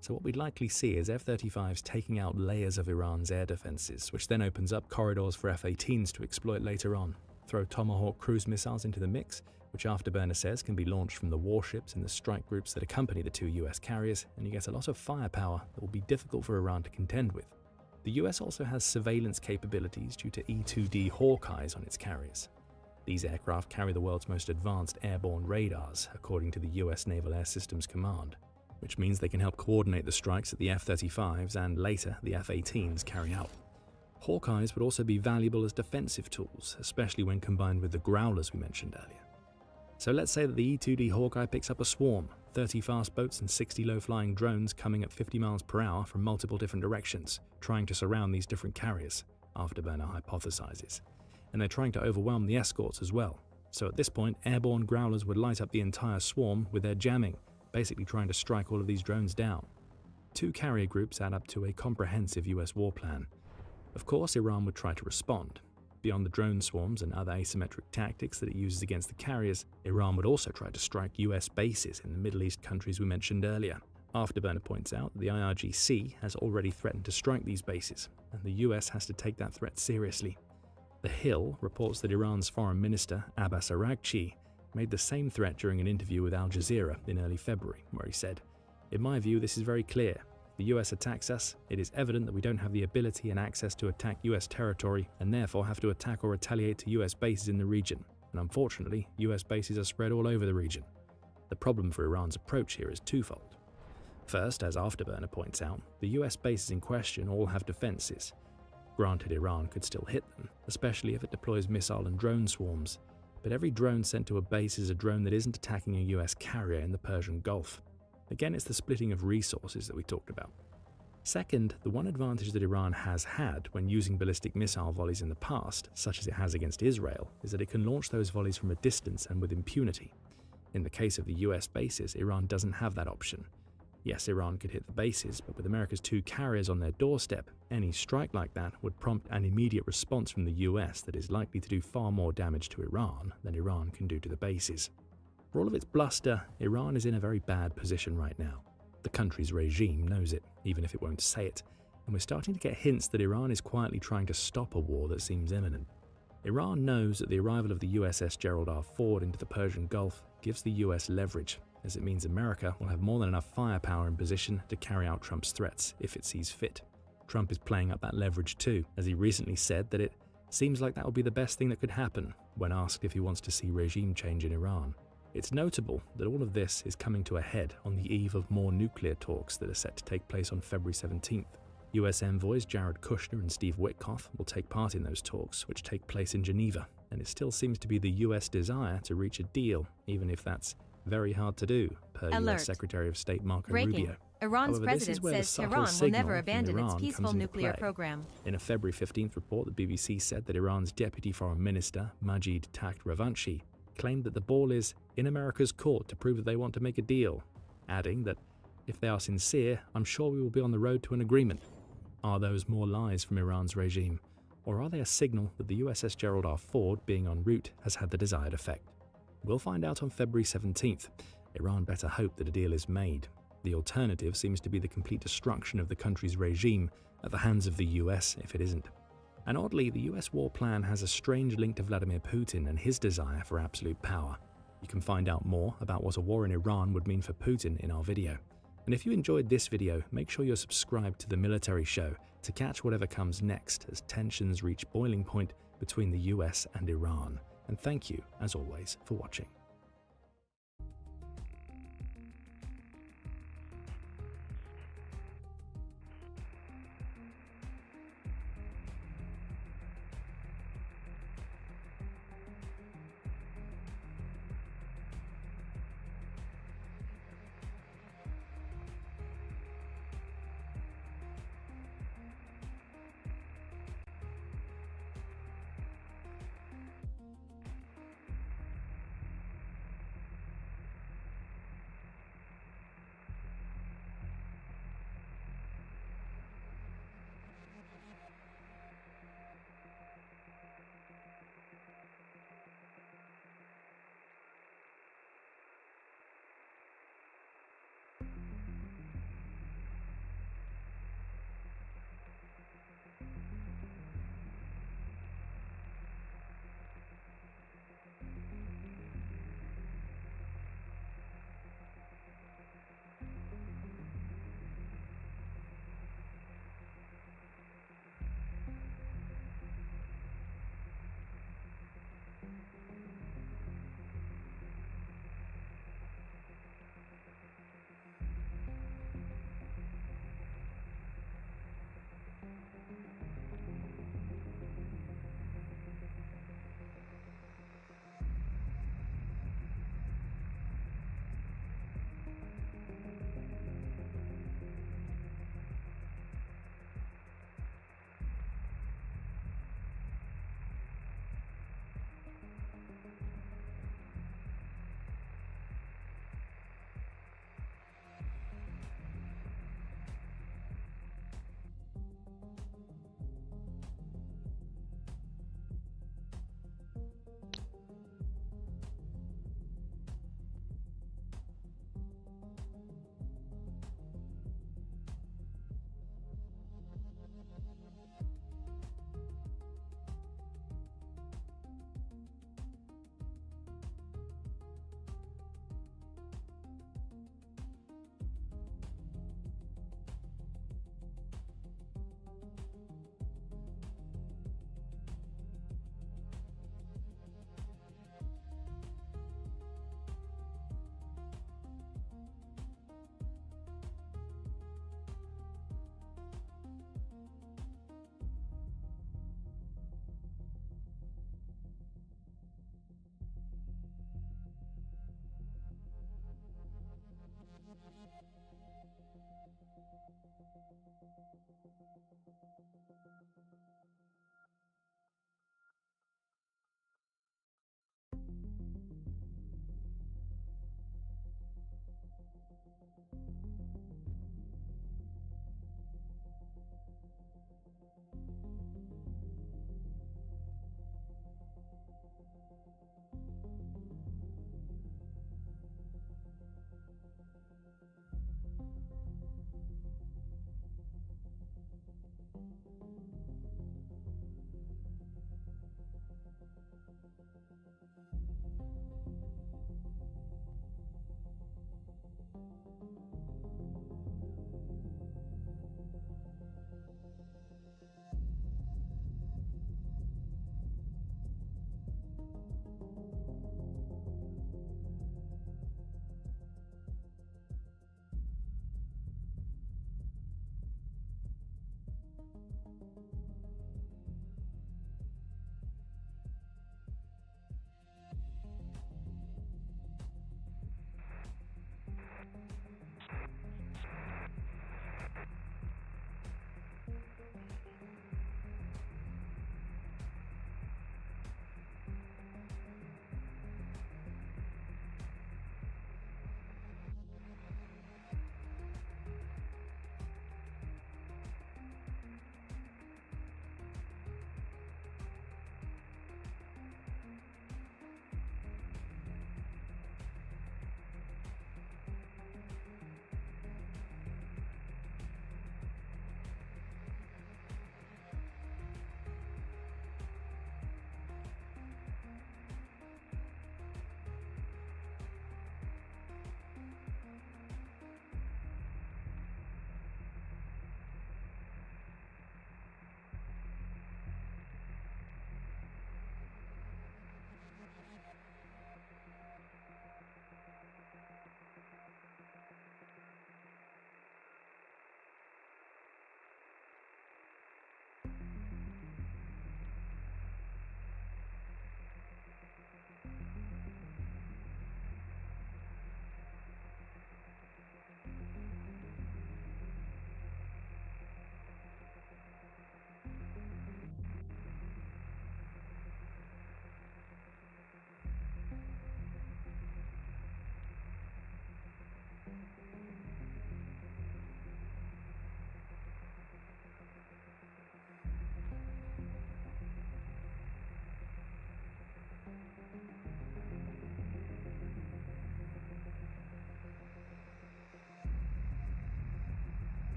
S13: So what we'd likely see is F-35s taking out layers of Iran's air defenses, which then opens up corridors for F-18s to exploit later on. Throw Tomahawk cruise missiles into the mix, which Afterburner says can be launched from the warships and the strike groups that accompany the 2 US carriers, and you get a lot of firepower that will be difficult for Iran to contend with. The US also has surveillance capabilities due to E-2D Hawkeyes on its carriers. These aircraft carry the world's most advanced airborne radars, according to the US Naval Air Systems Command, which means they can help coordinate the strikes that the F-35s and later the F-18s carry out. Hawkeyes would also be valuable as defensive tools, especially when combined with the Growlers we mentioned earlier. So let's say that the E-2D Hawkeye picks up a swarm, 30 fast boats and 60 low-flying drones coming at 50 miles per hour from multiple different directions, trying to surround these different carriers, Afterburner hypothesizes. And they're trying to overwhelm the escorts as well. So at this point, airborne Growlers would light up the entire swarm with their jamming, basically trying to strike all of these drones down. 2 carrier groups add up to a comprehensive US war plan. Of course, Iran would try to respond. Beyond the drone swarms and other asymmetric tactics that it uses against the carriers, Iran would also try to strike US bases in the Middle East countries we mentioned earlier. Afterburner points out that the IRGC has already threatened to strike these bases, and the US has to take that threat seriously. The Hill reports that Iran's foreign minister, Abbas Araghchi, made the same threat during an interview with Al Jazeera in early February, where he said, "In my view, this is very clear. If the US attacks us, it is evident that we don't have the ability and access to attack US territory and therefore have to attack or retaliate to US bases in the region. And unfortunately, US bases are spread all over the region." The problem for Iran's approach here is twofold. First, as Afterburner points out, the US bases in question all have defenses. Granted, Iran could still hit them, especially if it deploys missile and drone swarms, but every drone sent to a base is a drone that isn't attacking a US carrier in the Persian Gulf. Again, it's the splitting of resources that we talked about. Second, the one advantage that Iran has had when using ballistic missile volleys in the past, such as it has against Israel, is that it can launch those volleys from a distance and with impunity. In the case of the US bases, Iran doesn't have that option. Yes, Iran could hit the bases, but with America's 2 carriers on their doorstep, any strike like that would prompt an immediate response from the US that is likely to do far more damage to Iran than Iran can do to the bases. For all of its bluster, Iran is in a very bad position right now. The country's regime knows it, even if it won't say it, and we're starting to get hints that Iran is quietly trying to stop a war that seems imminent. Iran knows that the arrival of the USS Gerald R. Ford into the Persian Gulf gives the US leverage, as it means America will have more than enough firepower in position to carry out Trump's threats if it sees fit. Trump is playing up that leverage too, as he recently said that it seems like that will be the best thing that could happen when asked if he wants to see regime change in Iran. It's notable that all of this is coming to a head on the eve of more nuclear talks that are set to take place on February 17th. US envoys Jared Kushner and Steve Witkoff will take part in those talks, which take place in Geneva, and it still seems to be the US desire to reach a deal, even if that's very hard to do, per US Secretary of State Marco Rubio.
S6: Iran's
S13: However,
S6: president says Tehran will never abandon its peaceful nuclear program.
S13: In a February 15th report, the BBC said that Iran's Deputy Foreign Minister, Majid Takht Ravanchi, claimed that the ball is in America's court to prove that they want to make a deal, adding that if they are sincere, I'm sure we will be on the road to an agreement. Are those more lies from Iran's regime, or are they a signal that the USS Gerald R. Ford being en route has had the desired effect? We'll find out on February 17th. Iran better hope that a deal is made. The alternative seems to be the complete destruction of the country's regime at the hands of the US if it isn't. And oddly, the US war plan has a strange link to Vladimir Putin and his desire for absolute power. You can find out more about what a war in Iran would mean for Putin in our video. And if you enjoyed this video, make sure you're subscribed to The Military Show to catch whatever comes next as tensions reach boiling point between the US and Iran. And thank you, as always, for watching.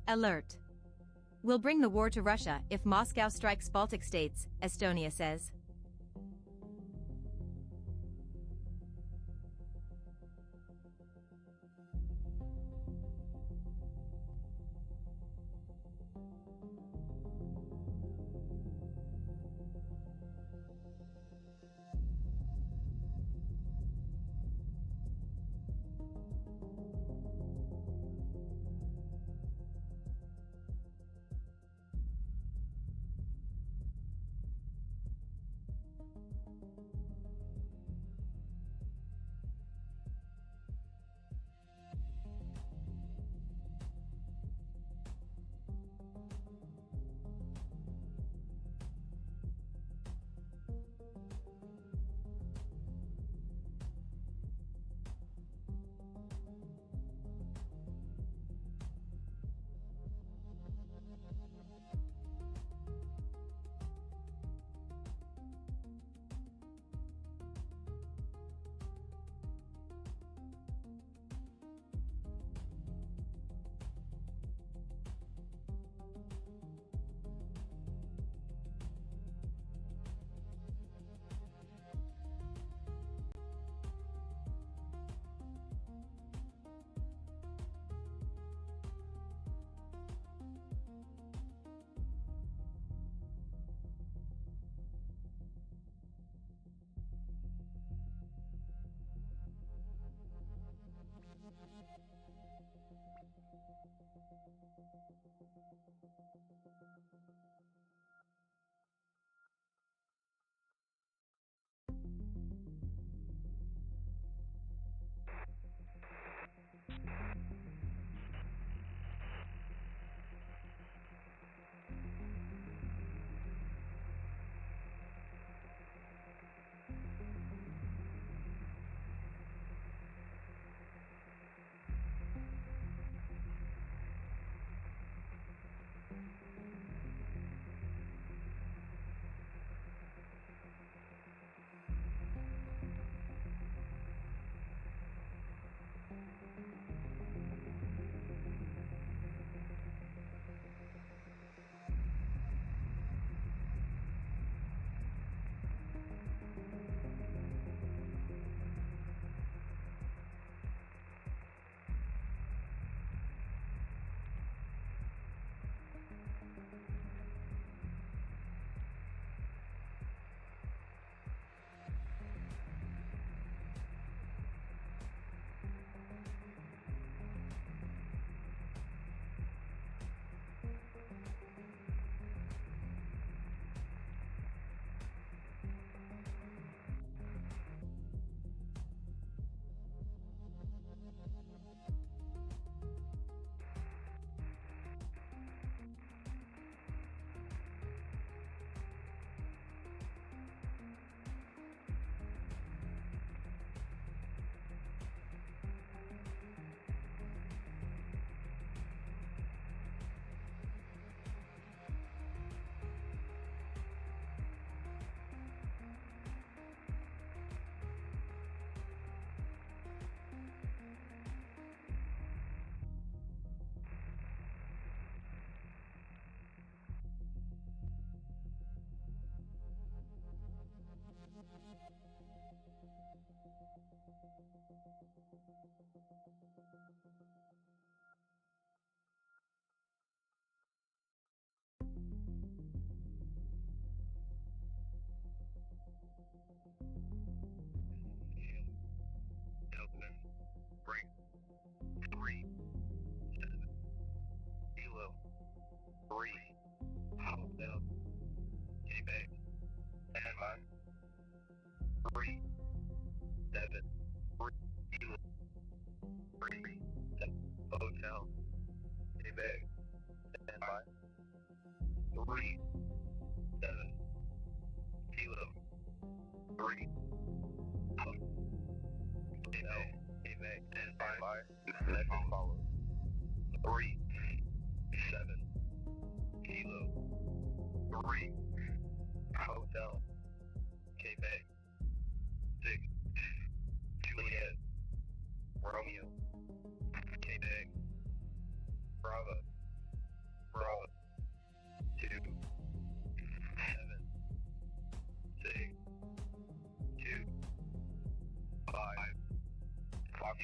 S6: Alert. Will bring the war to Russia if Moscow strikes Baltic states, Estonia says.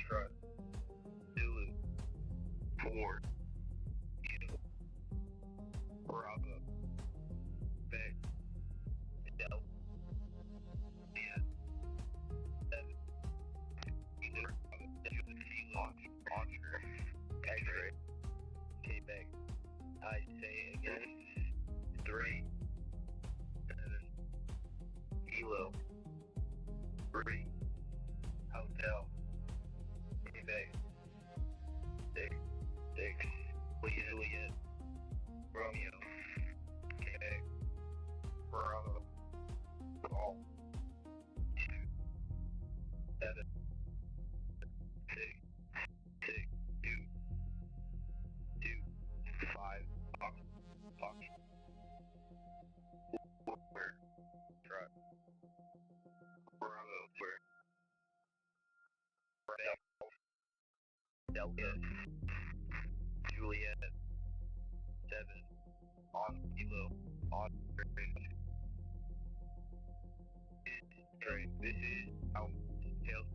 S14: Foxtrot, Zulu, 4, Kilo, Bravo, Beck, Delta, 7, Oscar, X-ray, Quebec, I say again, 3, 7, Kilo, 3, Hotel, Quebec, 6, Juliet, Romeo, Quebec, Bravo, Golf, 2, 7, 6, 2, 5, Fox, Where, Truck, Bravo, Where, Delta, Juliet, 7, on Kilo, on train. This is out Hill.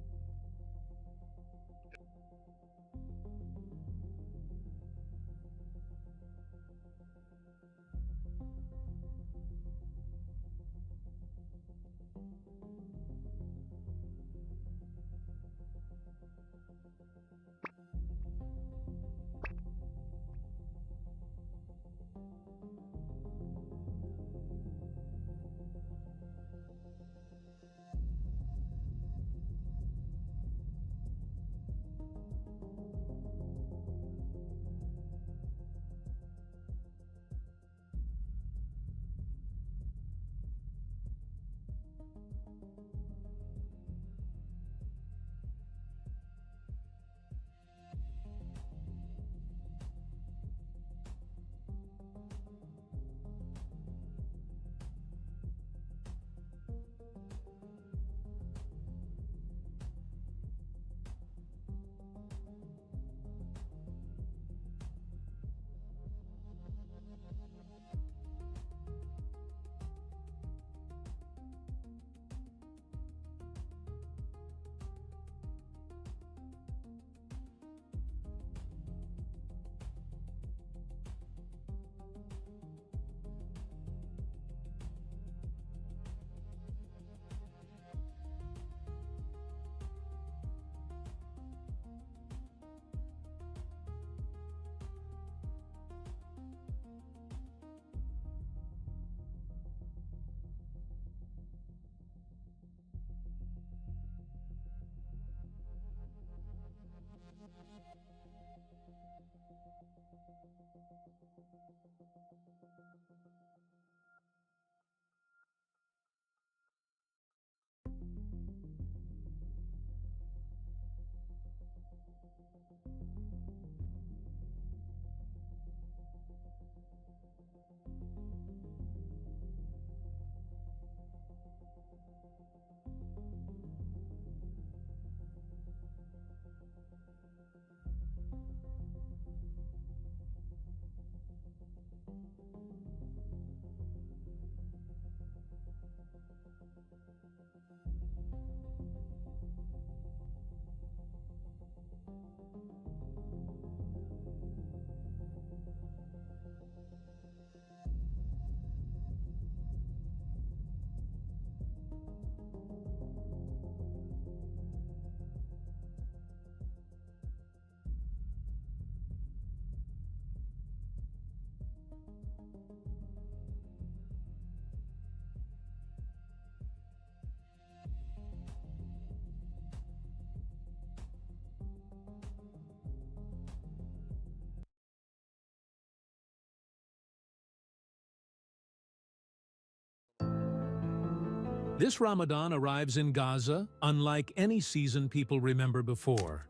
S15: This Ramadan arrives in Gaza unlike any season people remember before.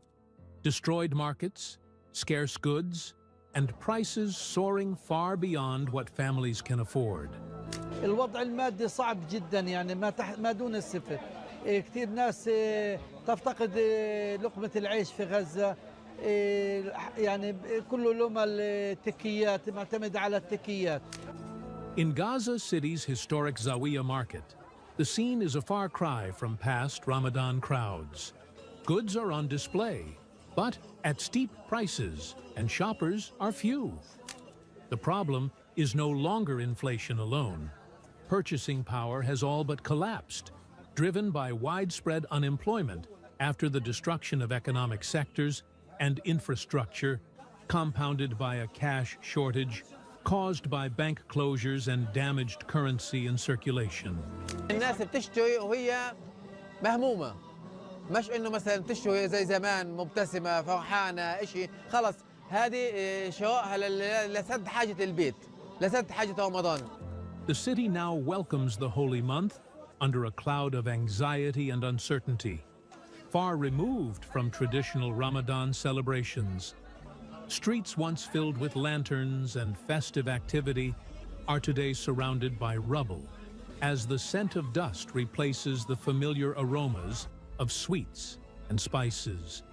S15: Destroyed markets, scarce goods, and prices soaring far beyond what families can afford.
S16: الوضع المادي صعب جدا يعني ما دون الصفر. كثير ناس تفتقد لقمة العيش في غزة. يعني كله لهم التكيات معتمد على التكيات.
S15: In Gaza City's historic Zawiya market, the scene is a far cry from past Ramadan crowds. Goods are on display, but at steep prices, and shoppers are few. The problem is no longer inflation alone. Purchasing power has all but collapsed, driven by widespread unemployment after the destruction of economic sectors and infrastructure, compounded by a cash shortage caused by bank closures and damaged currency in circulation.
S17: الناس بتشتري وهي مهمومة، مش إنه مثلا تشتري زي زمان مبتسمة فرحانة إشي، خلص هذه شرائها لسد حاجة البيت، لسد حاجة رمضان.
S15: The city now welcomes the holy month under a cloud of anxiety and uncertainty, far removed from traditional Ramadan celebrations. Streets once filled with lanterns and festive activity are today surrounded by rubble, as the scent of dust replaces the familiar aromas of sweets and spices.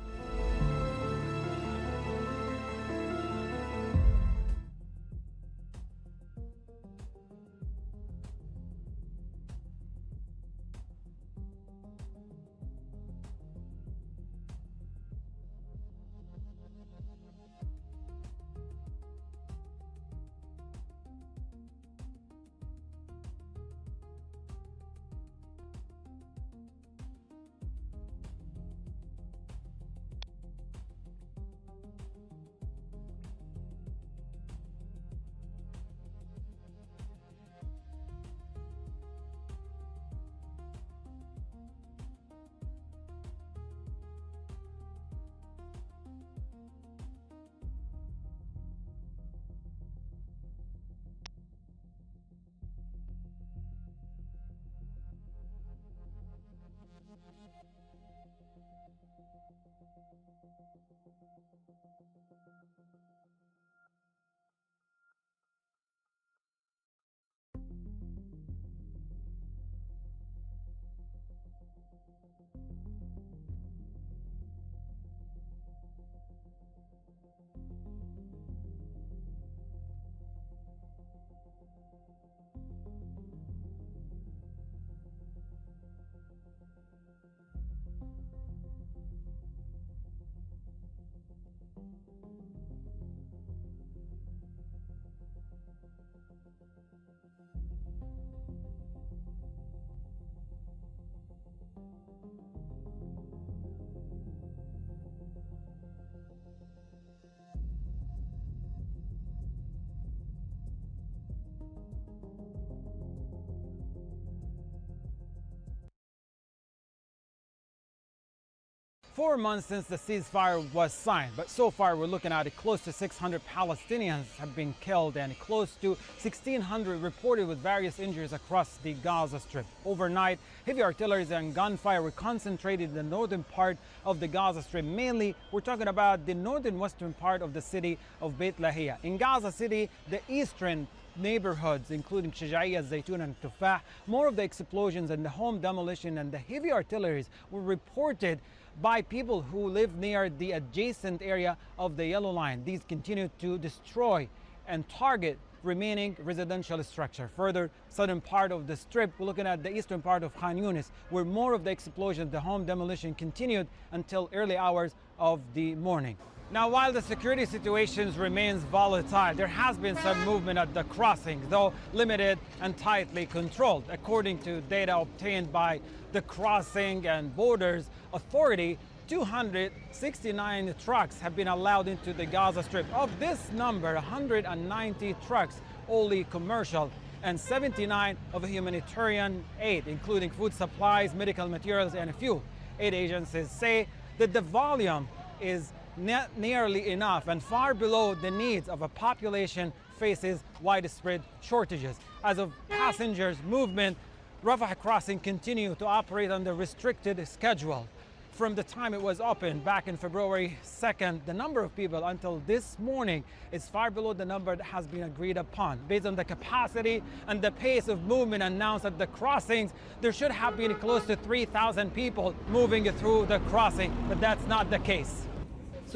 S18: Four months since the ceasefire was signed, but so far we're looking at close to 600 Palestinians have been killed and close to 1,600 reported with various injuries across the Gaza Strip. Overnight, heavy artillery and gunfire were concentrated in the northern part of the Gaza Strip. Mainly, we're talking about the northern western part of the city of Beit Lahia. In Gaza City, the eastern neighborhoods, including Shajaiya, Zaytun, and Tufah, more of the explosions and the home demolition and the heavy artillery were reported by people who live near the adjacent area of the Yellow Line. These continue to destroy and target remaining residential structure. Further, southern part of the strip, we're looking at the eastern part of Khan Yunis, where more of the explosions, the home demolition continued until early hours of the morning. Now, while the security situation remains volatile, there has been some movement at the crossing, though limited and tightly controlled. According to data obtained by the Crossing and Borders Authority, 269 trucks have been allowed into the Gaza Strip. Of this number, 190 trucks, only commercial, and 79 of humanitarian aid, including food supplies, medical materials, and fuel. Aid agencies say that the volume is not nearly enough and far below the needs of a population faces widespread shortages. As of passengers movement, Rafah crossing continued to operate on the restricted schedule. From the time it was opened back in February 2nd, the number of people until this morning is far below the number that has been agreed upon. Based on the capacity and the pace of movement announced at the crossings, there should have been close to 3,000 people moving through the crossing, but that's not the case.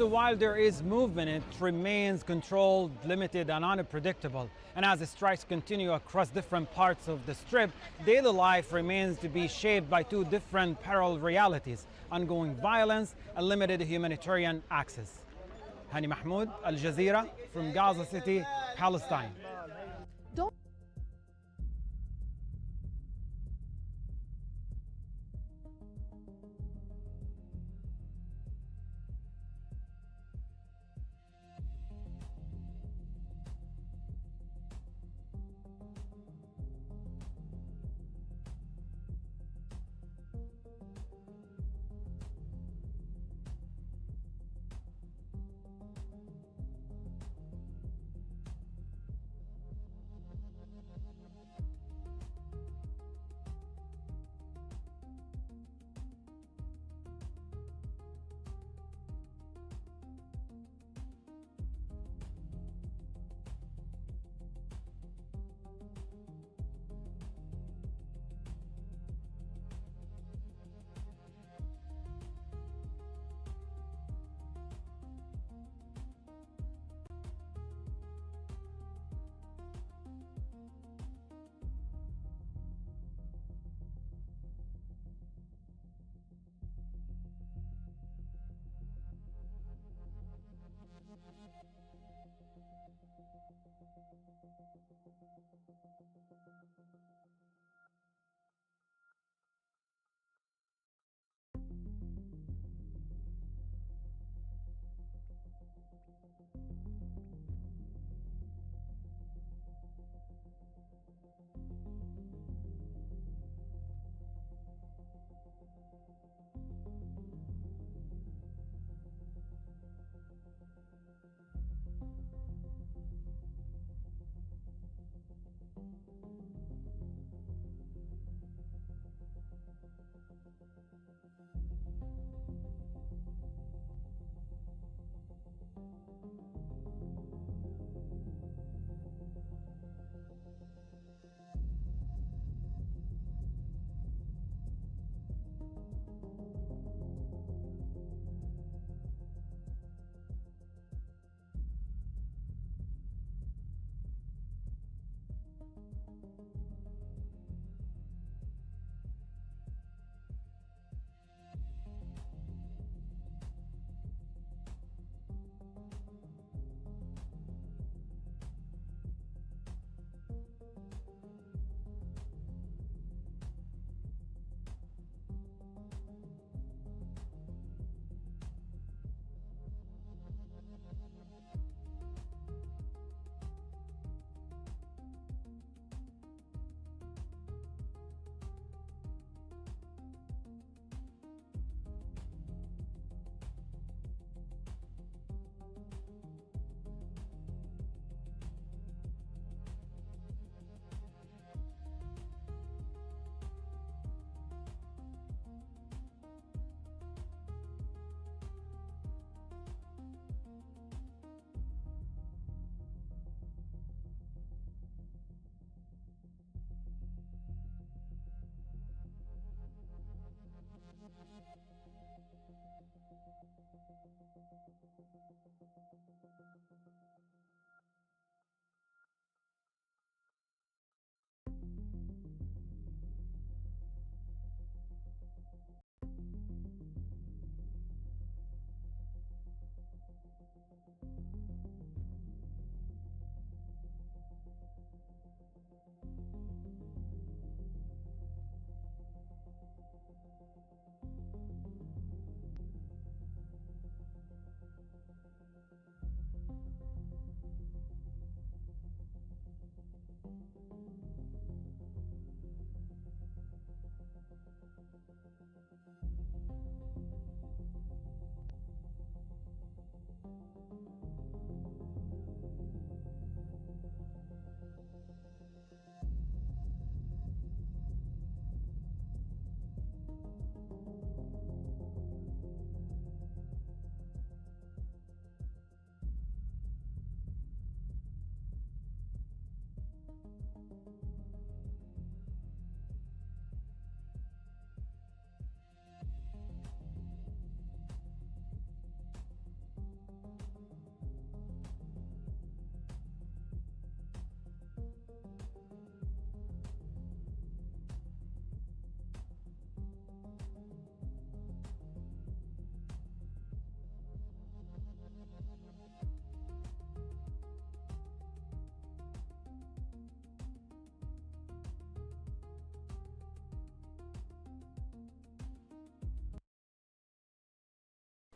S18: So while there is movement, it remains controlled, limited, and unpredictable. And as the strikes continue across different parts of the Strip, daily life remains to be shaped by two different parallel realities: ongoing violence and limited humanitarian access. Hani Mahmoud, Al Jazeera, from Gaza City, Palestine.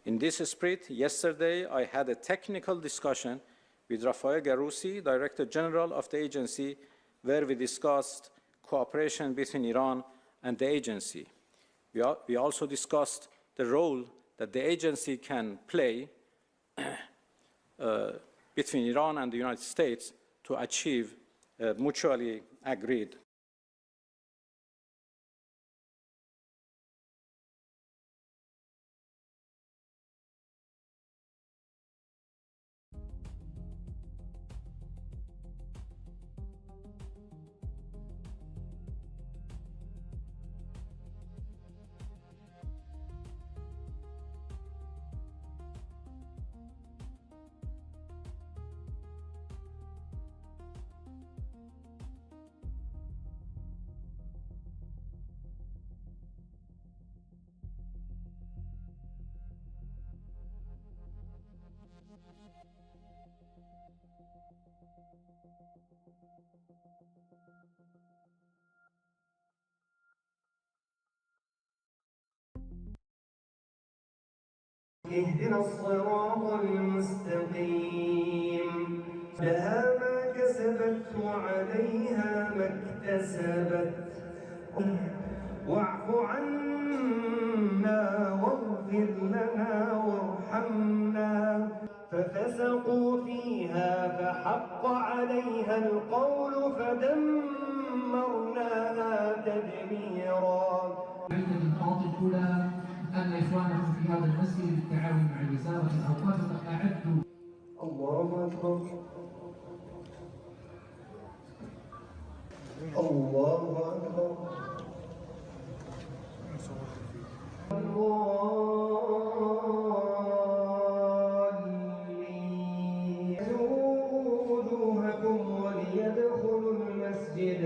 S1: In this spirit, yesterday I had a technical discussion with Rafael Garroussi, Director General of the agency, where we discussed cooperation between Iran and the agency. We also discussed the role that the agency can play between Iran and the United States to achieve mutually agreed.
S19: اهدنا الصراط المستقيم لها ما كسبت وعليها ما اكتسبت واعف عنا واغفر لنا وارحمنا ففسقوا فيها فحق عليها القول فدمرناها تدميرا.
S20: النقاط الأولى أن إخوانكم في هذا المسجد بالتعاون مع وزارة الأوقاف أعدوا.
S19: الله أكبر الله أكبر ضالين وجوهكم وليدخلوا المسجد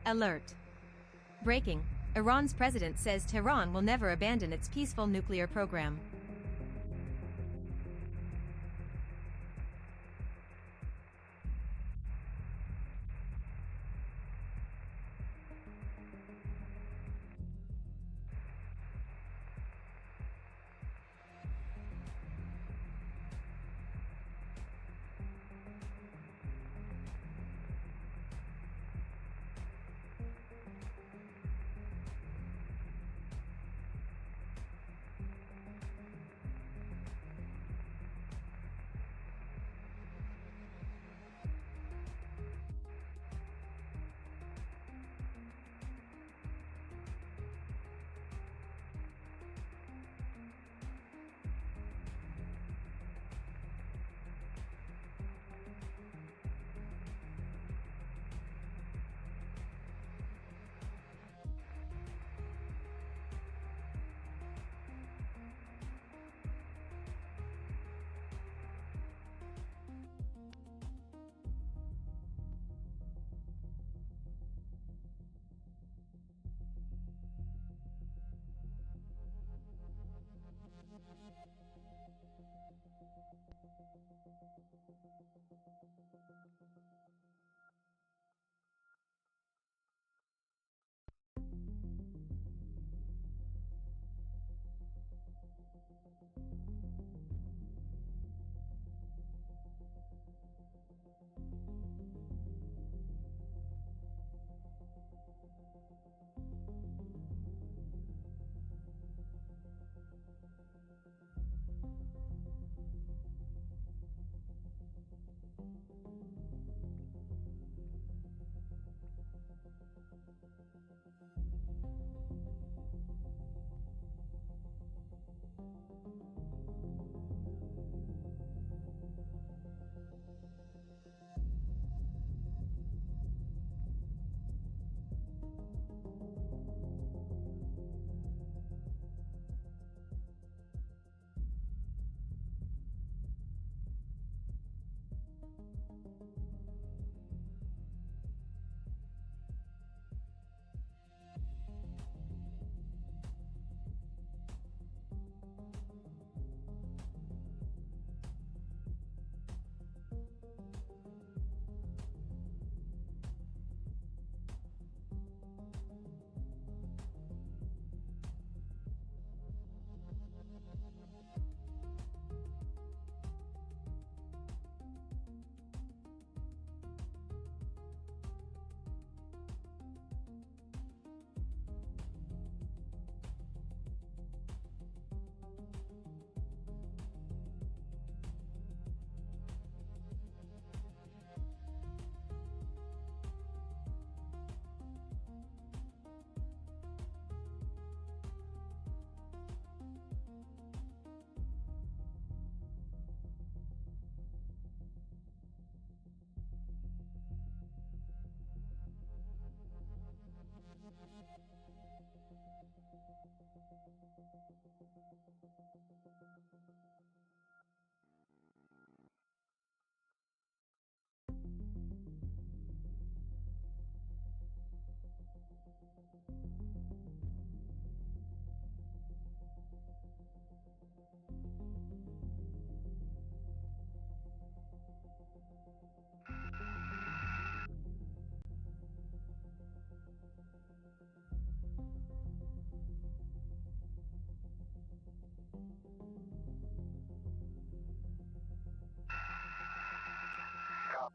S6: Alert. Breaking. Iran's president says Tehran will never abandon its peaceful nuclear program.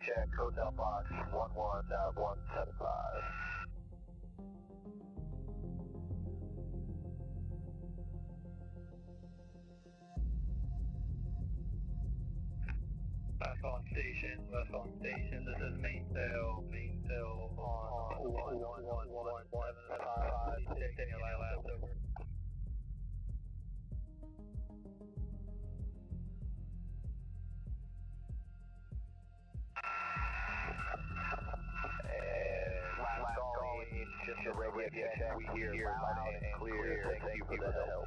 S14: check, hotel box 11175. West on station, this is main cell on 11175, taking your last over. Last call, just a radio check, we hear loud and clear, thank you for the help.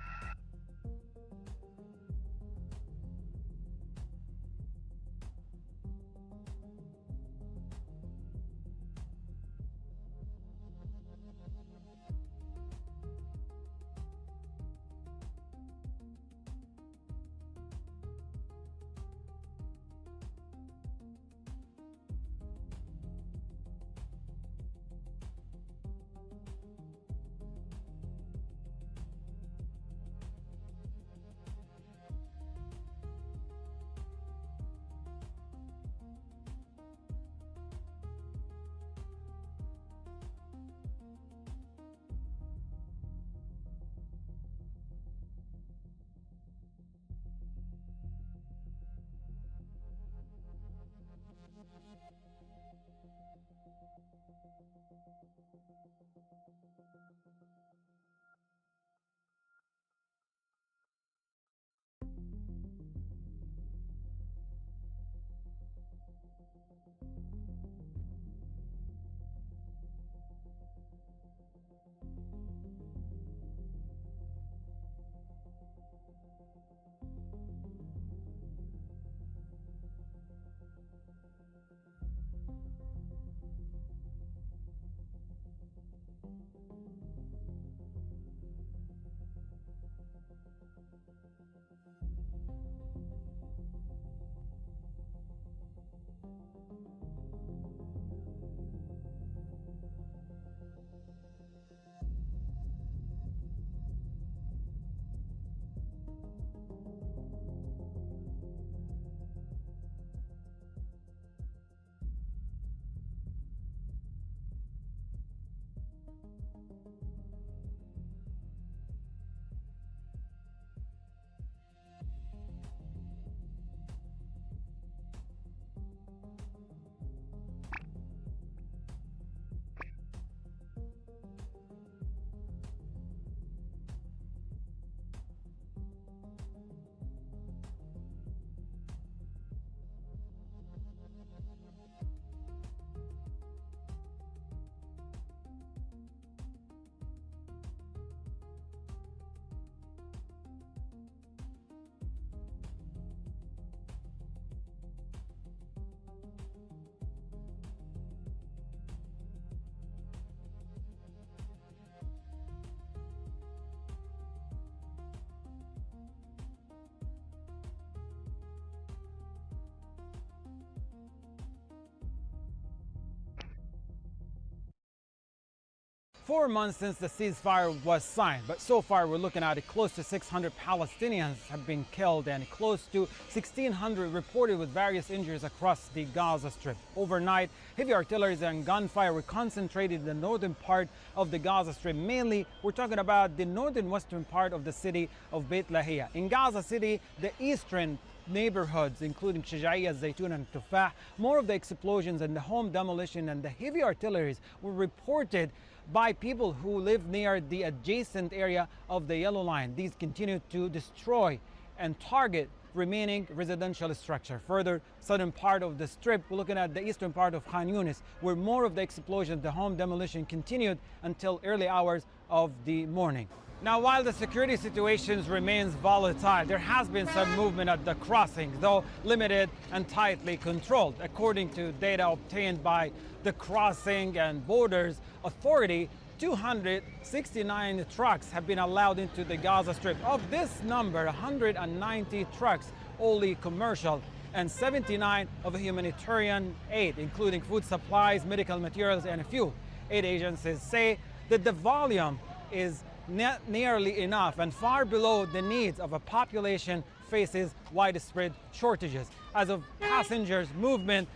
S18: Four months since the ceasefire was signed, but so far we're looking at it, close to 600 Palestinians have been killed and close to 1,600 reported with various injuries across the Gaza Strip. Overnight, heavy artillery and gunfire were concentrated in the northern part of the Gaza Strip. Mainly, we're talking about the northern western part of the city of Beit Lahia. In Gaza City, the eastern neighborhoods, including Shajaiya, Zaytun, and Tufah, more of the explosions and the home demolition and the heavy artilleries were reported by people who live near the adjacent area of the Yellow Line. These continue to destroy and target remaining residential structure. Further, southern part of the strip, we're looking at the eastern part of Khan Yunis, where more of the explosions, the home demolition continued until early hours of the morning. Now, while the security situation remains volatile, there has been some movement at the crossing, though limited and tightly controlled. According to data obtained by the Crossing and Borders Authority, 269 trucks have been allowed into the Gaza Strip. Of this number, 190 trucks, only commercial, and 79 of humanitarian aid, including food supplies, medical materials, and fuel. Aid agencies say that the volume is not nearly enough and far below the needs of a population faces widespread shortages. As of passengers movement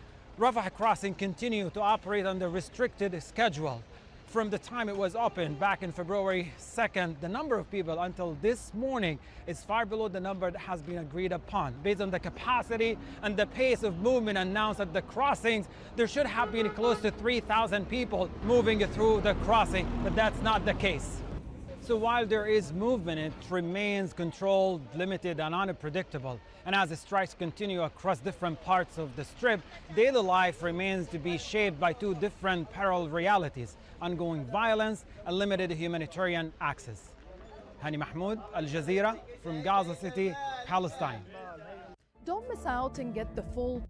S18: Rafah crossing continued to operate on the restricted schedule. From the time it was opened back in February 2nd, the number of people until this morning is far below the number that has been agreed upon. Based on the capacity and the pace of movement announced at the crossings, there should have been close to 3,000 people moving through the crossing, but that's not the case. So while there is movement, it remains controlled, limited, and unpredictable. And as the strikes continue across different parts of the Strip, daily life remains to be shaped by two different parallel realities: ongoing violence and limited humanitarian access. Hani Mahmoud, Al Jazeera, from Gaza City, Palestine.
S21: Don't miss out and get the full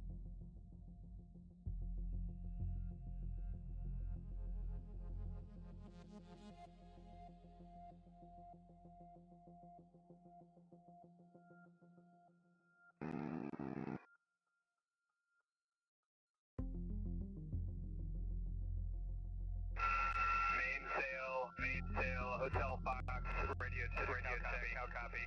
S14: Mainsail, Hotel Fox, radio check, how copy?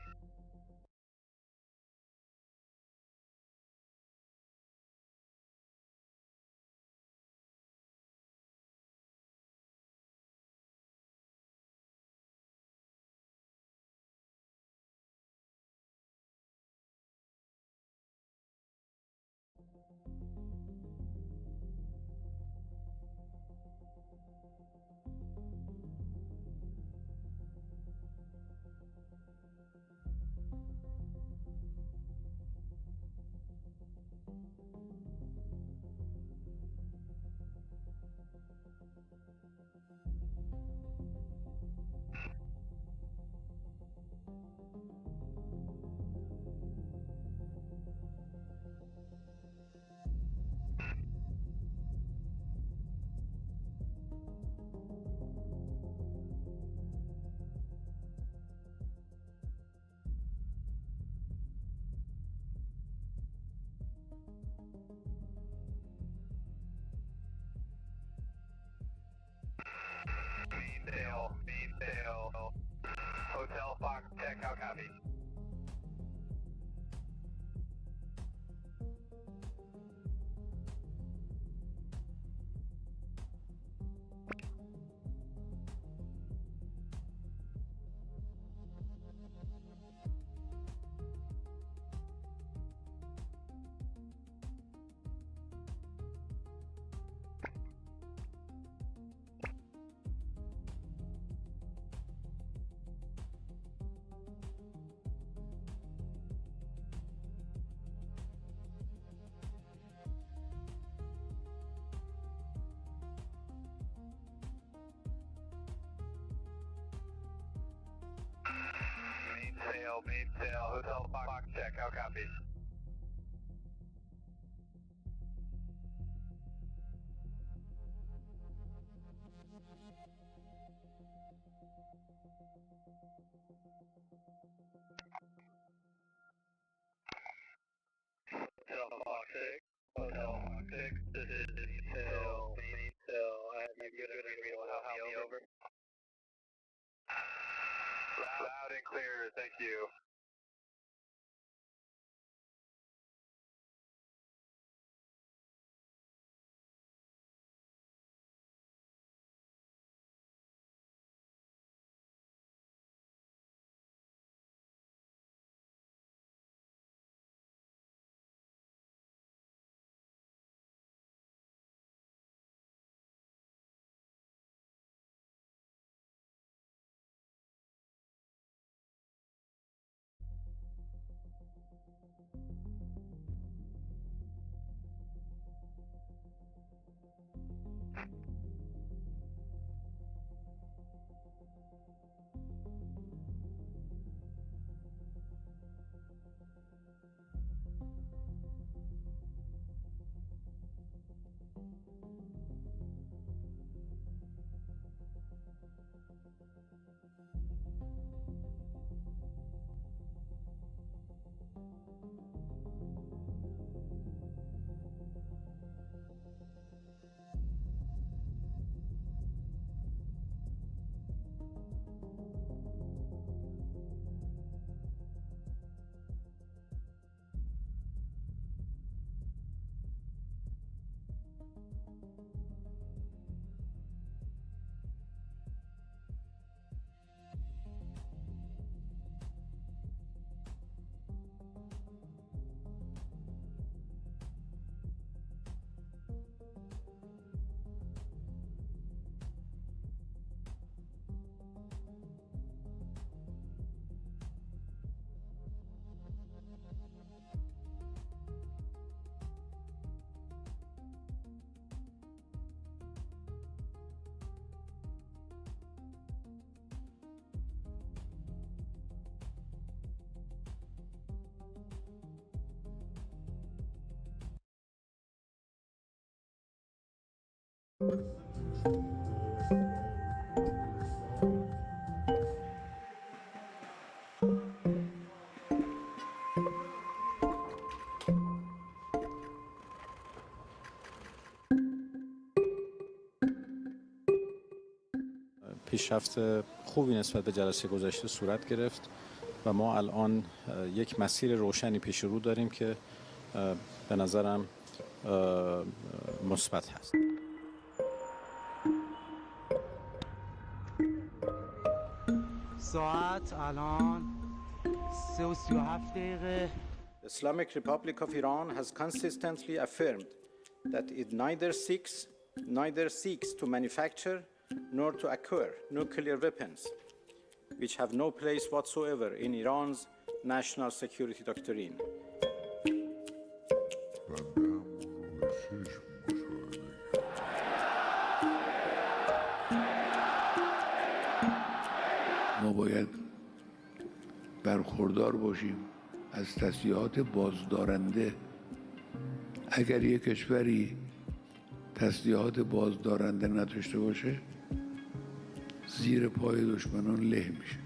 S14: Mainsail, Hotel Fox, check, how copy? Mainsail, Hotel Fox, check, how copy? Hotel Fox 6, Hotel Fox 6, this is Mainsail, I have you good and able to help me over. Loud and clear, thank you.
S1: پیشرفت خوبی نسبت به جلسه گذشته صورت گرفت و ما الان یک مسیر روشنی پیش رو داریم که به نظرم مثبت هست.
S4: ساعت الان 3:37 دقیقه.
S1: The Islamic Republic of Iran has consistently affirmed that it neither seeks to manufacture nor to acquire nuclear weapons, which have no place whatsoever in Iran's national security doctrine.
S22: ما باید برخوردار باشیم از تسلیحات بازدارنده. اگر یک کشوری تسلیحات بازدارنده نداشته باشه زیر پای دشمنان له میشه.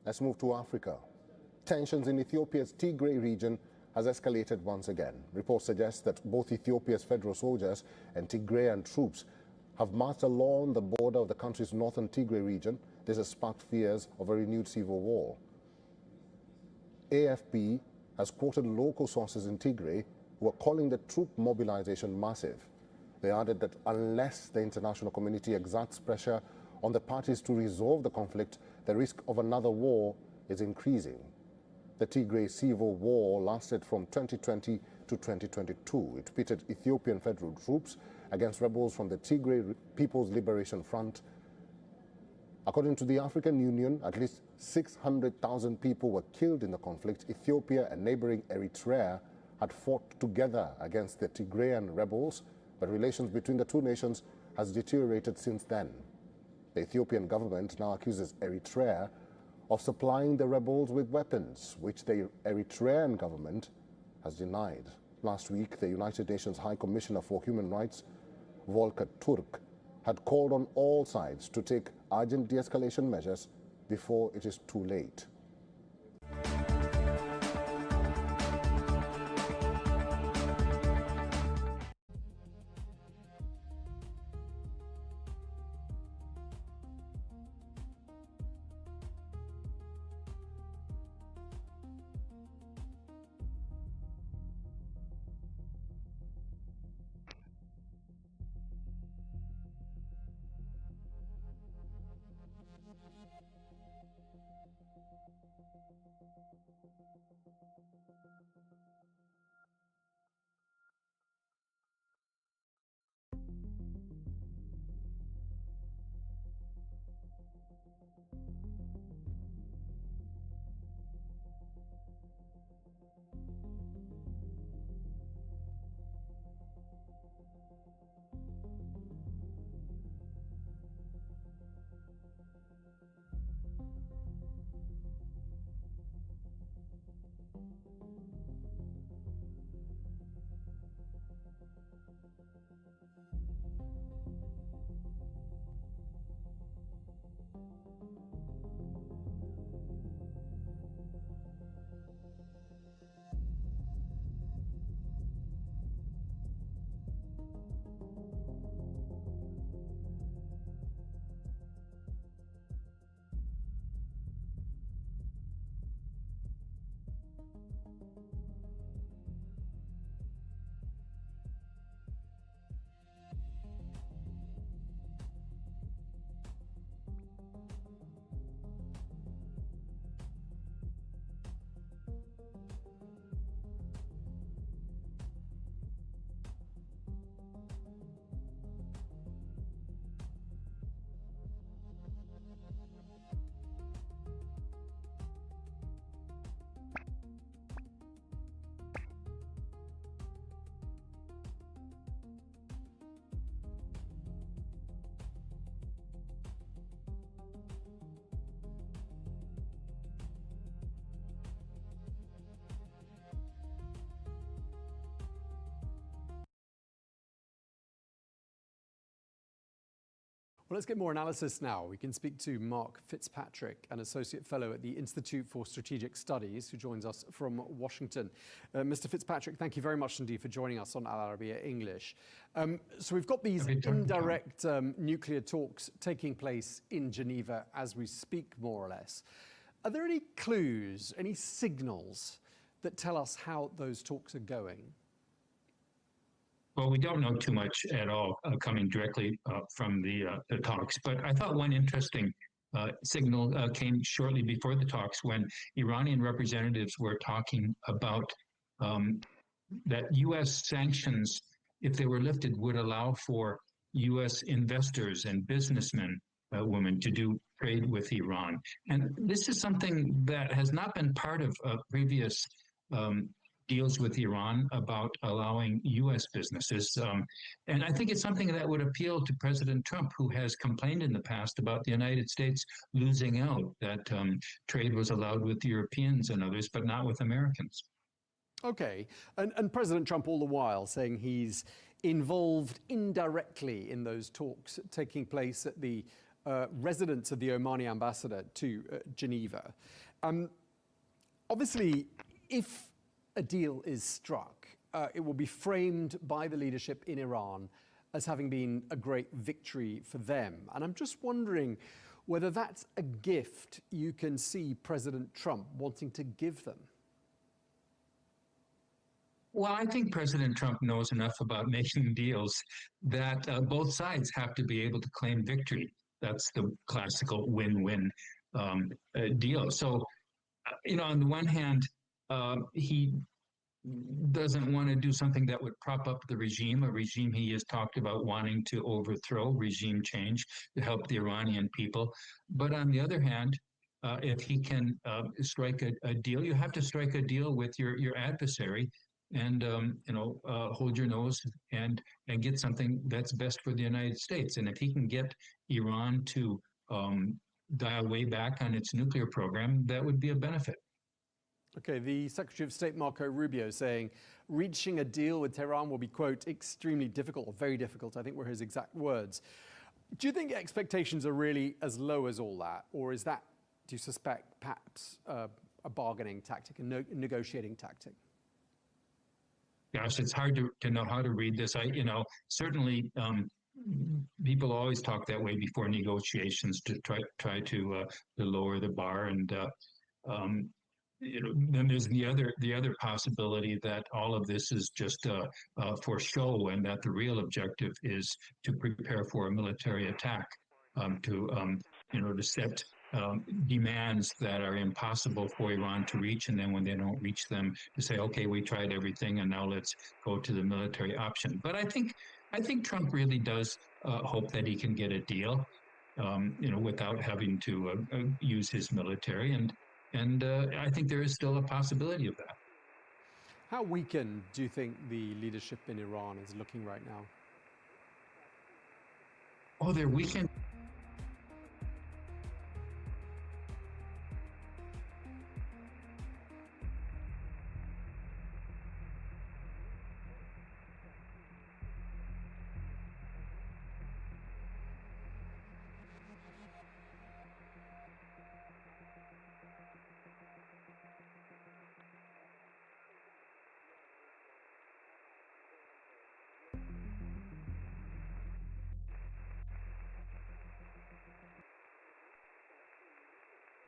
S7: Let's move to Africa. Tensions in Ethiopia's Tigray region has escalated once again. Reports suggest that both Ethiopia's federal soldiers and Tigrayan troops have marched along the border of the country's northern Tigray region. This has sparked fears of a renewed civil war. AFP has quoted local sources in Tigray who are calling the troop mobilization massive. They added that unless the international community exerts pressure on the parties to resolve the conflict, the risk of another war is increasing. The Tigray civil war lasted from 2020 to 2022. It pitted Ethiopian federal troops against rebels from the Tigray People's Liberation Front. According to the African Union, at least 600,000 people were killed in the conflict. Ethiopia and neighboring Eritrea had fought together against the Tigrayan rebels, but relations between the two nations has deteriorated since then. The Ethiopian government now accuses Eritrea of supplying the rebels with weapons, which the Eritrean government has denied. Last week, the United Nations High Commissioner for Human Rights, Volker Turk, had called on all sides to take urgent de-escalation measures before it is too late.
S2: Well, let's get more analysis now. We can speak to Mark Fitzpatrick, an Associate Fellow at the Institute for Strategic Studies, who joins us from Washington. Mr. Fitzpatrick, thank you very much indeed for joining us on Al Arabiya English. So we've got these indirect nuclear talks taking place in Geneva as we speak, more or less. Are there any clues, any signals that tell us how those talks are going?
S3: Well, we don't know too much at all coming directly from the talks, but I thought one interesting signal came shortly before the talks when Iranian representatives were talking about that U.S. sanctions, if they were lifted, would allow for U.S. investors and businessmen, women, to do trade with Iran. And this is something that has not been part of previous deals with Iran about allowing U.S. businesses. And I think it's something that would appeal to President Trump, who has complained in the past about the United States losing out, that trade was allowed with Europeans and others, but not with Americans.
S2: Okay, and President Trump all the while saying he's involved indirectly in those talks taking place at the residence of the Omani ambassador to Geneva. Obviously, if a deal is struck, it will be framed by the leadership in Iran as having been a great victory for them. And I'm just wondering whether that's a gift you can see President Trump wanting to give them.
S3: Well, I think President Trump knows enough about making deals that both sides have to be able to claim victory. That's the classical win-win deal. So, on the one hand, he doesn't want to do something that would prop up the regime, a regime he has talked about wanting to overthrow, regime change, to help the Iranian people. But on the other hand, if he can strike a deal, you have to strike a deal with your adversary and, hold your nose and get something that's best for the United States. And if he can get Iran to dial way back on its nuclear program, that would be a benefit.
S2: Okay, the Secretary of State Marco Rubio saying reaching a deal with Tehran will be, quote, extremely difficult, or very difficult, I think were his exact words. Do you think expectations are really as low as all that? Or is that, do you suspect, perhaps a bargaining tactic, a negotiating tactic?
S3: Gosh, it's hard to know how to read this. Certainly people always talk that way before negotiations to try to lower the bar. And then there's the other possibility that all of this is just for show, and that the real objective is to prepare for a military attack, to set demands that are impossible for Iran to reach, and then when they don't reach them, to say, okay, we tried everything, and now let's go to the military option. But I think Trump really does hope that he can get a deal, without having to use his military, and I think there is still a possibility of that.
S2: How weakened do you think the leadership in Iran is looking right now?
S3: Oh, they're weakened.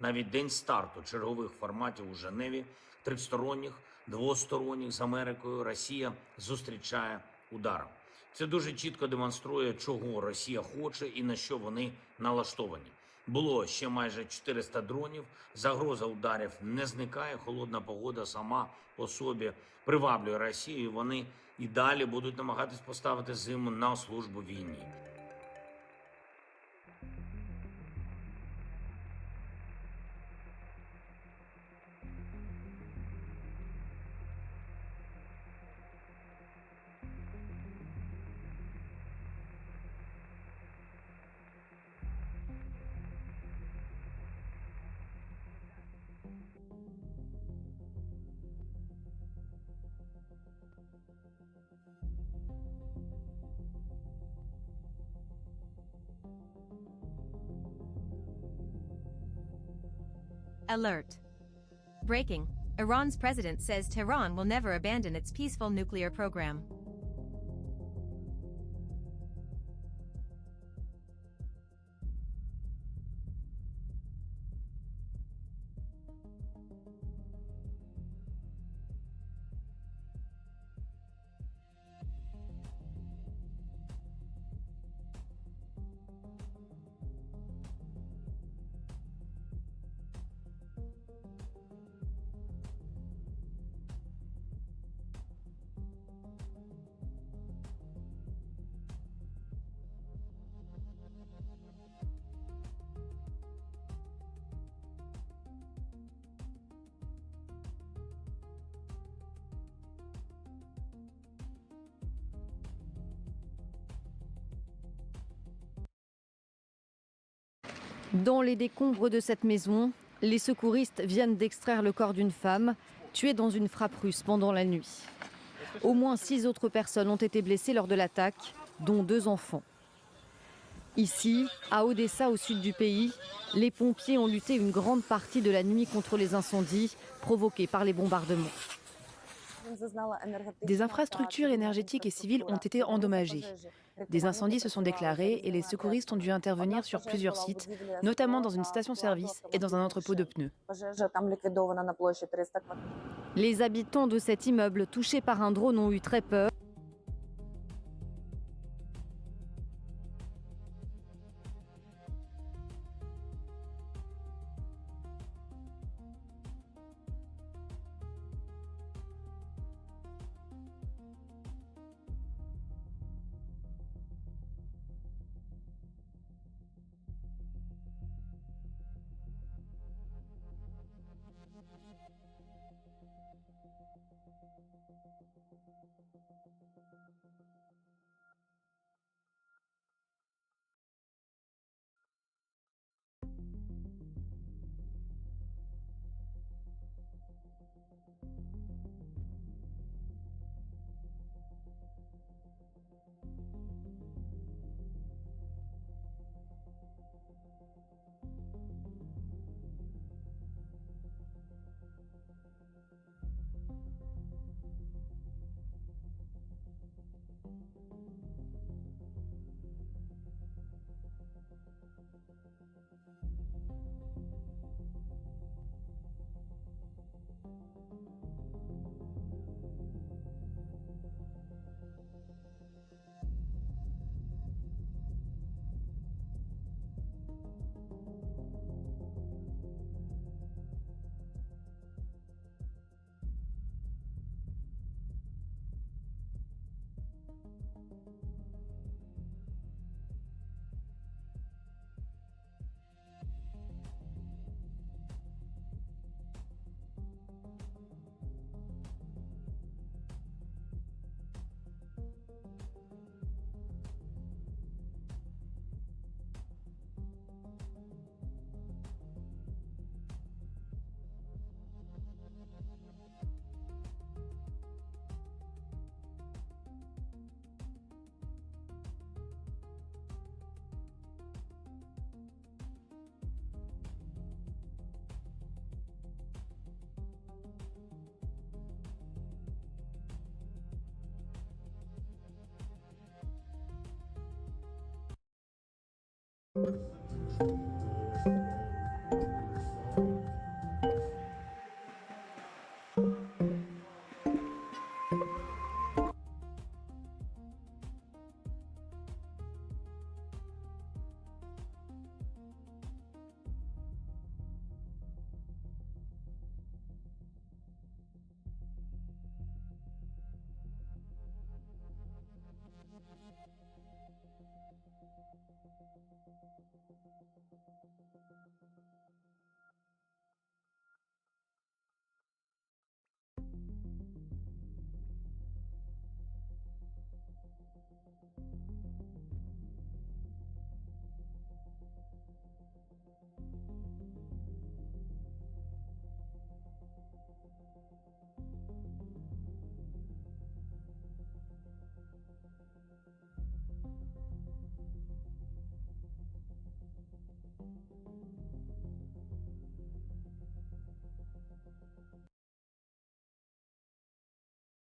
S23: Навіть день старту чергових форматів у Женеві, тристоронніх, двосторонніх з Америкою, Росія зустрічає ударом. Це дуже чітко демонструє, чого Росія хоче і на що вони налаштовані. Було ще майже 400 дронів, загроза ударів не зникає, холодна погода сама по собі приваблює Росію, і вони і далі будуть намагатись поставити зиму на службу війні.
S6: Alert. Breaking. Iran's president says Tehran will never abandon its peaceful nuclear program.
S5: Dans les décombres de cette maison, les secouristes viennent d'extraire le corps d'une femme tuée dans une frappe russe pendant la nuit. Au moins 6 autres personnes ont été blessées lors de l'attaque, dont 2 enfants. Ici, à Odessa, au sud du pays, les pompiers ont lutté une grande partie de la nuit contre les incendies provoqués par les bombardements.
S8: Des infrastructures énergétiques et civiles ont été endommagées. Des incendies se sont déclarés et les secouristes ont dû intervenir sur plusieurs sites, notamment dans une station-service et dans un entrepôt de pneus.
S5: Les habitants de cet immeuble touché par un drone ont eu très peur.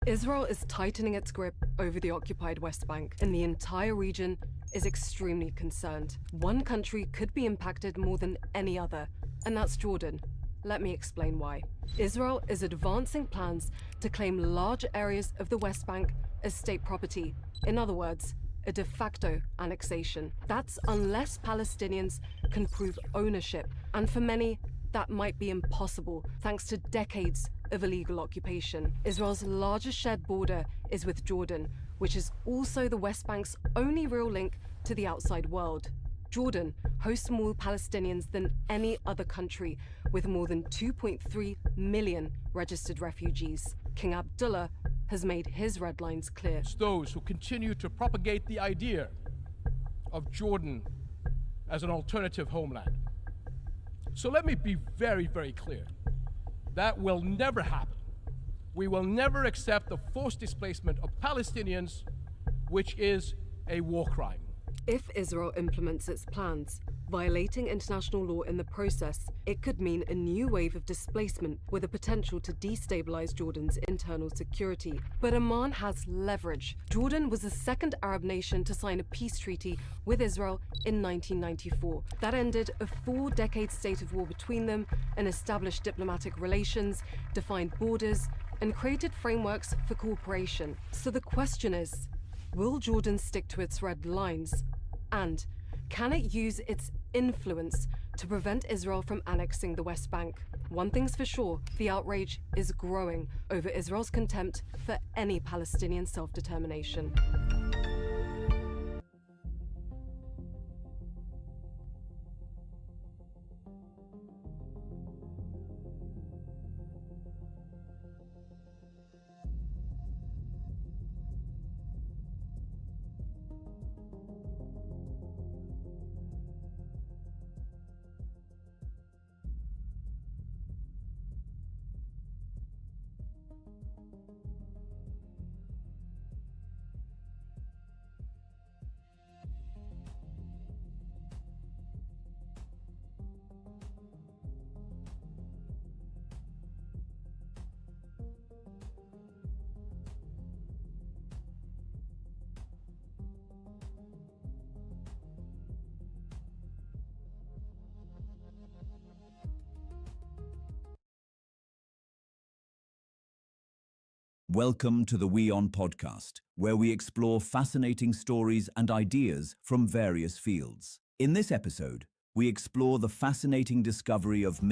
S9: Israel is tightening its grip over the occupied West Bank, and the entire region is extremely concerned. One country could be impacted more than any other, and that's Jordan. Let me explain why. Israel is advancing plans to claim large areas of the West Bank as state property. In other words, a de facto annexation. That's unless Palestinians can prove ownership, and for many, that might be impossible thanks to decades of illegal occupation. Israel's largest shared border is with Jordan, which is also the West Bank's only real link to the outside world. Jordan hosts more Palestinians than any other country, with more than 2.3 million registered refugees. King Abdullah has made his red lines clear.
S10: It's those who continue to propagate the idea of Jordan as an alternative homeland. So let me be very, very clear. That will never happen. We will never accept the forced displacement of Palestinians, which is a war crime.
S9: If Israel implements its plans, violating international law in the process, it could mean a new wave of displacement with the potential to destabilize Jordan's internal security. But Amman has leverage. Jordan was the second Arab nation to sign a peace treaty with Israel in 1994. That ended a 4-decade state of war between them and established diplomatic relations, defined borders, and created frameworks for cooperation. So the question is, will Jordan stick to its red lines? And can it use its influence to prevent Israel from annexing the West Bank? One thing's for sure, the outrage is growing over Israel's contempt for any Palestinian self-determination.
S11: Welcome to the WION podcast, where we explore fascinating stories and ideas from various fields. In this episode, we explore the fascinating discovery of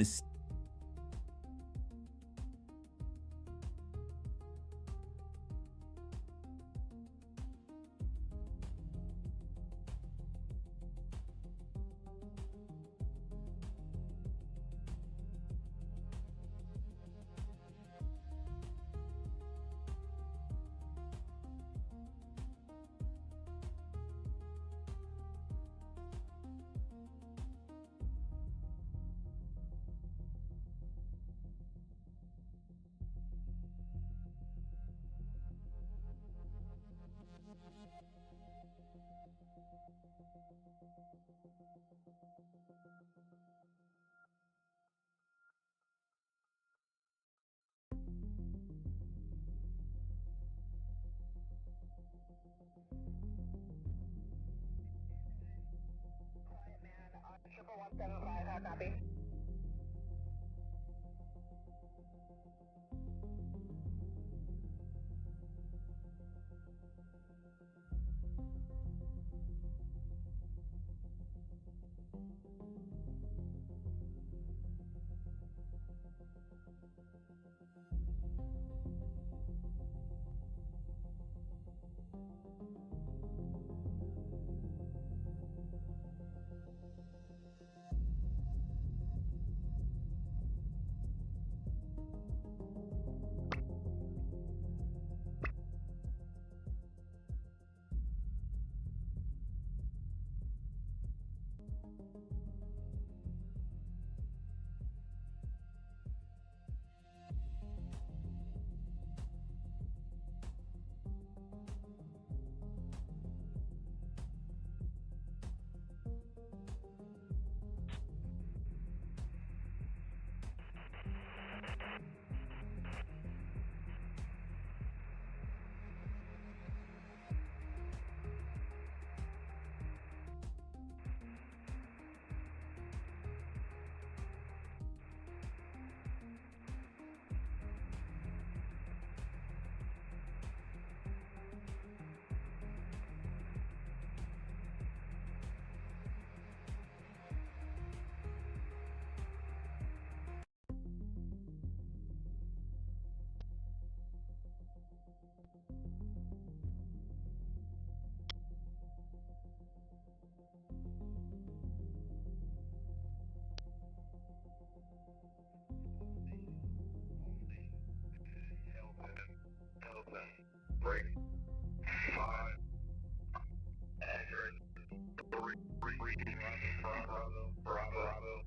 S14: Bravo,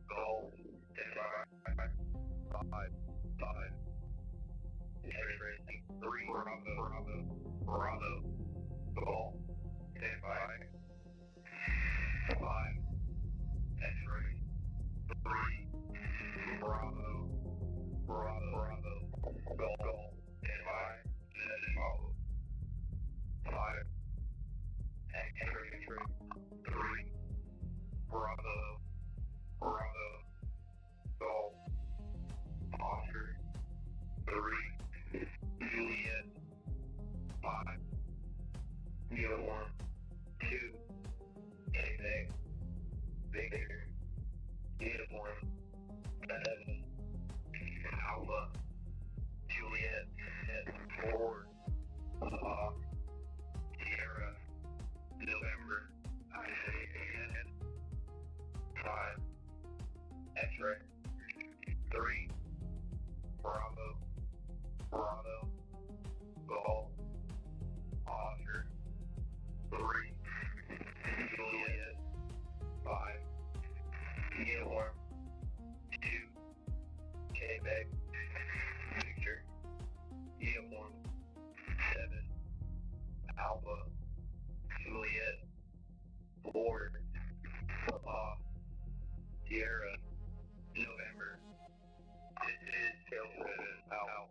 S14: Golf, standby. 5, 3, Bravo, Golf, standby. 5, X-ray, 3, Bravo, Golf, standby. Follow. 5, X-ray, 3, Bravo, Golf, Oscar, 3, Juliet, 5, Uniform, 2, Quebec, Victor, Uniform, 7, Alpha, Juliet, 4, Sierra, November, 5, X-ray, 3, Bravo, Golf, Oscar, 3, Juliet, 5, Uniform, 2, Quebec, Victor, Uniform, 7, Alpha, Juliet, 4, Sierra, November. This is Geopolitical out.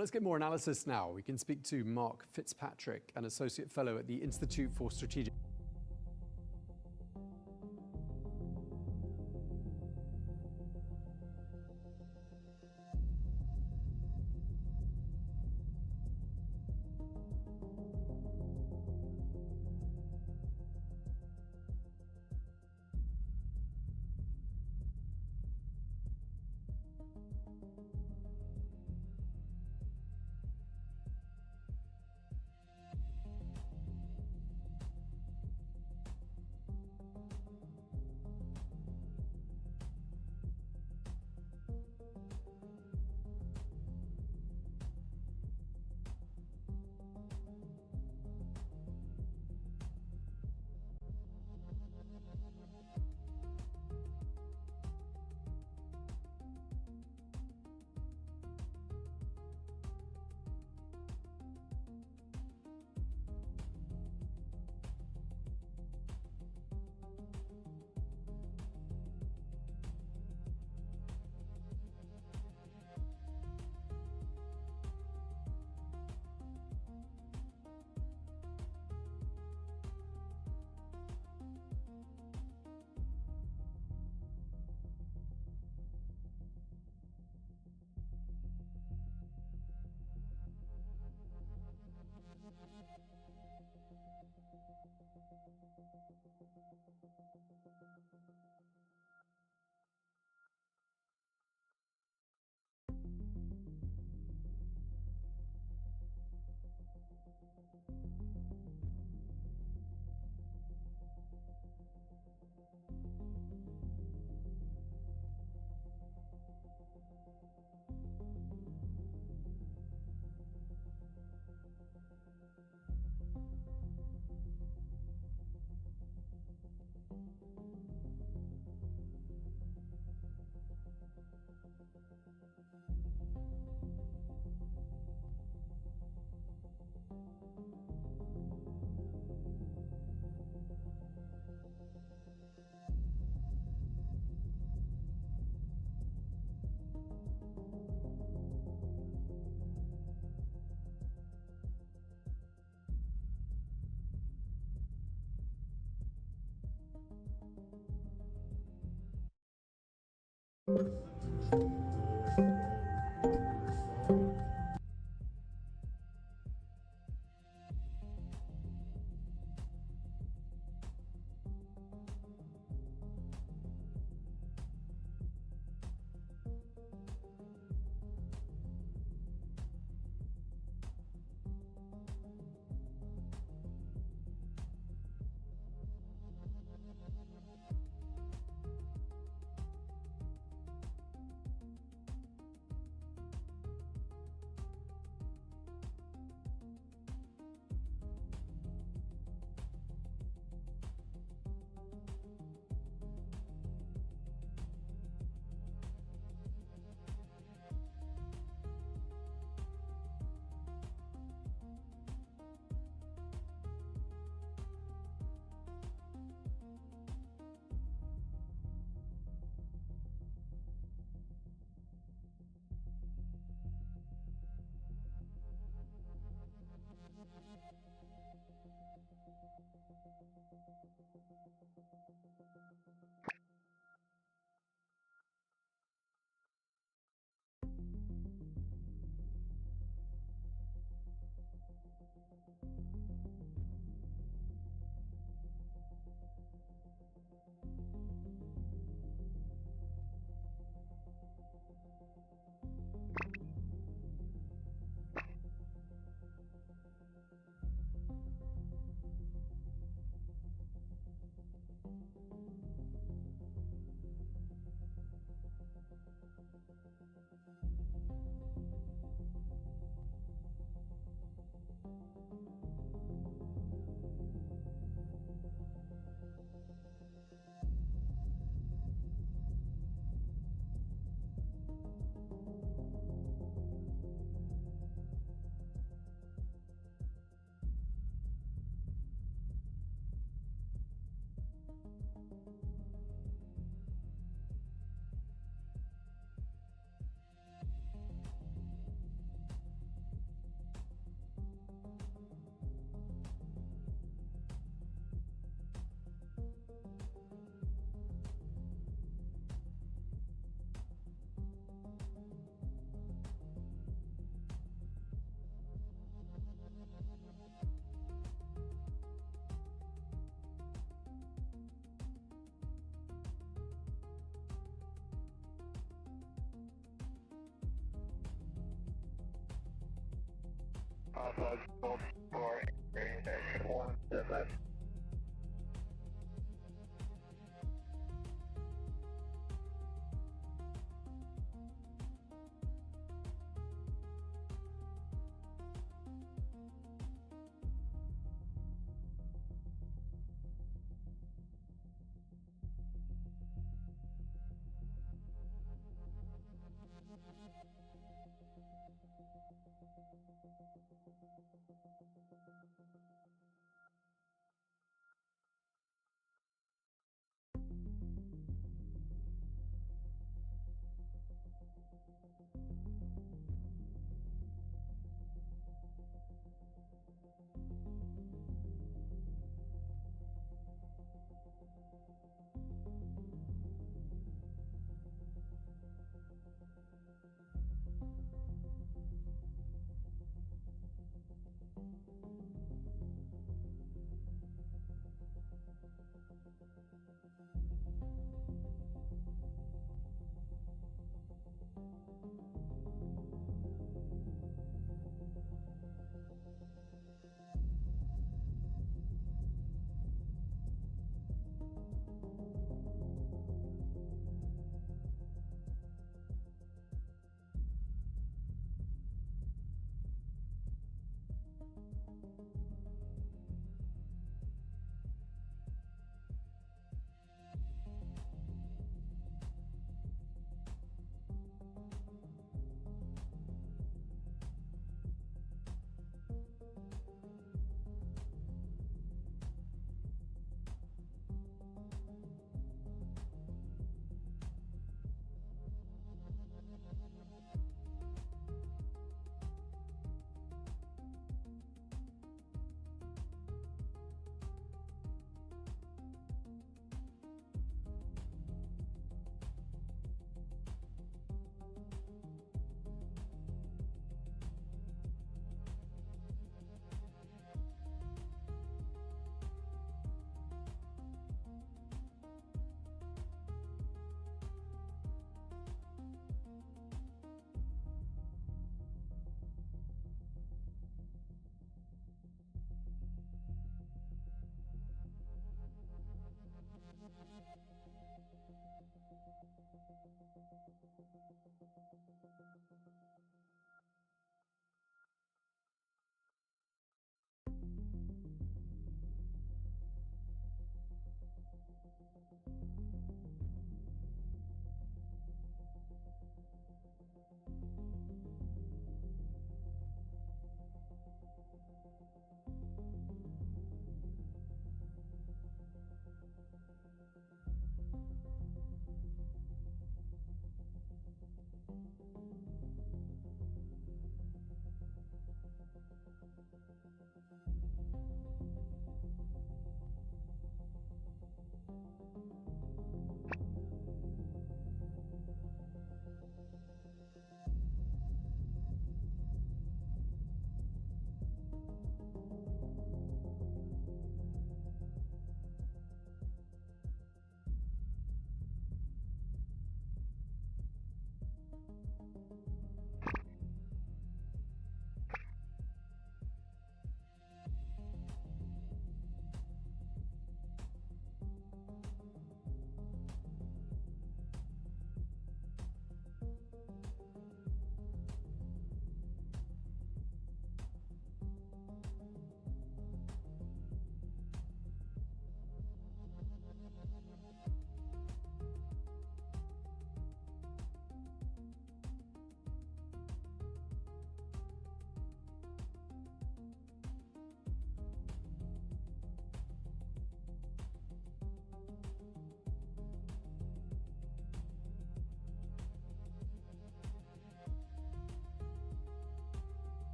S2: Well, let's get more analysis now. We can speak to Mark Fitzpatrick, an Associate Fellow at the Institute for Strategic...
S14: for Section 17.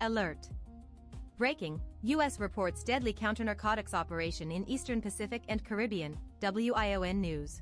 S6: Alert. Breaking, U.S. reports deadly counter-narcotics operation in Eastern Pacific and Caribbean, WION News.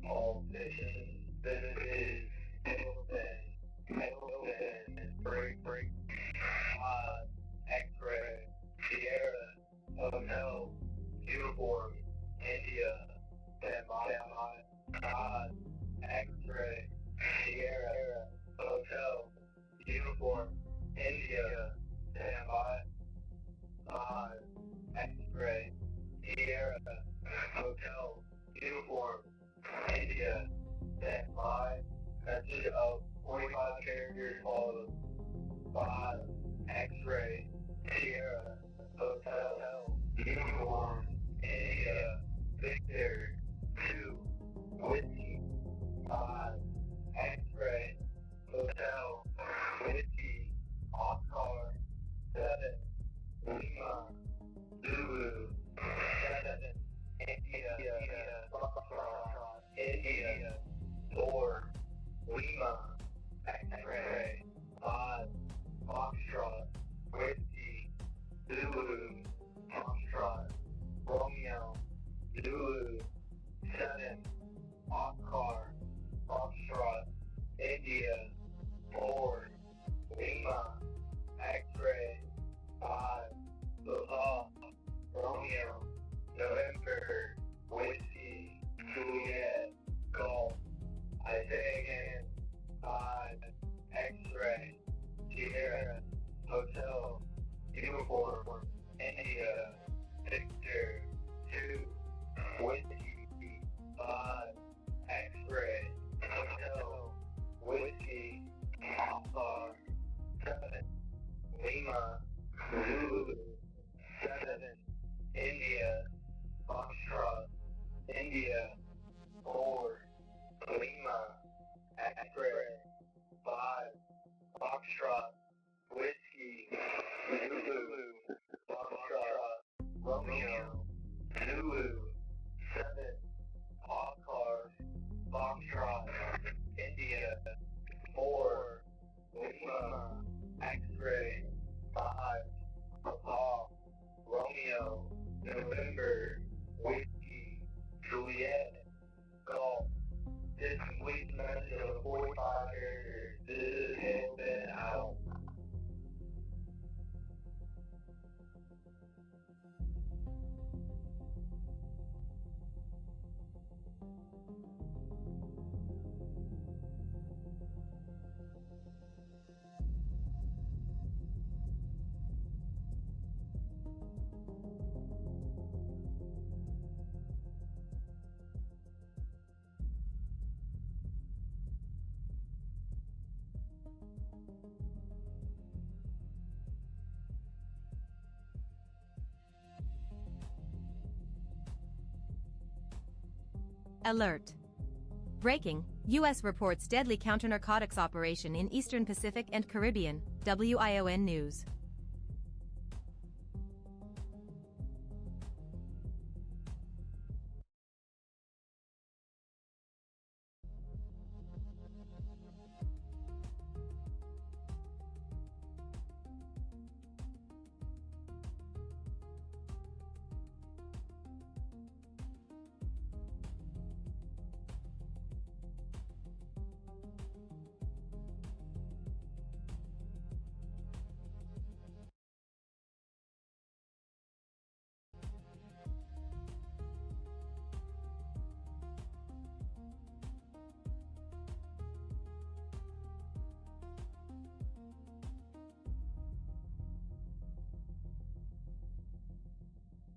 S14: All stations, this is Middleton, break, X-ray, Sierra, Hotel, uniform, India, standby, X-ray, Sierra, Hotel, uniform, India, standby, X-ray, Sierra, Hotel, uniform, India, standby, message of 45 characters followed, 5, X-ray, Sierra, Hotel, uniform, India, Victor, 2, Whiskey, 5, X-ray, Hotel, Whiskey, Oscar, 7, Lima, Zulu, 7, India, India, 4, Lima, X-ray, 5, Foxtrot, Whiskey, Zulu, Foxtrot, Romeo, Zulu, 7, Oscar, Foxtrot, India, 4, Lima, X-ray, 5, Papa, Romeo, November, Whiskey, Juliet, Golf. I say again, 5, X-ray, Sierra, Hotel, uniform, India, Victor, 2, Whiskey, 5, X-ray, Hotel, Whiskey, Oscar, 7, Lima, Zulu, 7, India, Foxtrot, India, 4, Lima, X-ray, 5, Foxtrot, Whiskey, Zulu, Foxtrot, Romeo, Zulu, 7, Oscar, Foxtrot, India, 4, Lima, X-ray, 5, Papa, Romeo, November, Whiskey, Juliet, Golf. This completes the message of 45 characters. This has been out.
S6: Alert. Breaking. U.S. reports deadly counter-narcotics operation in Eastern Pacific and Caribbean. WION News.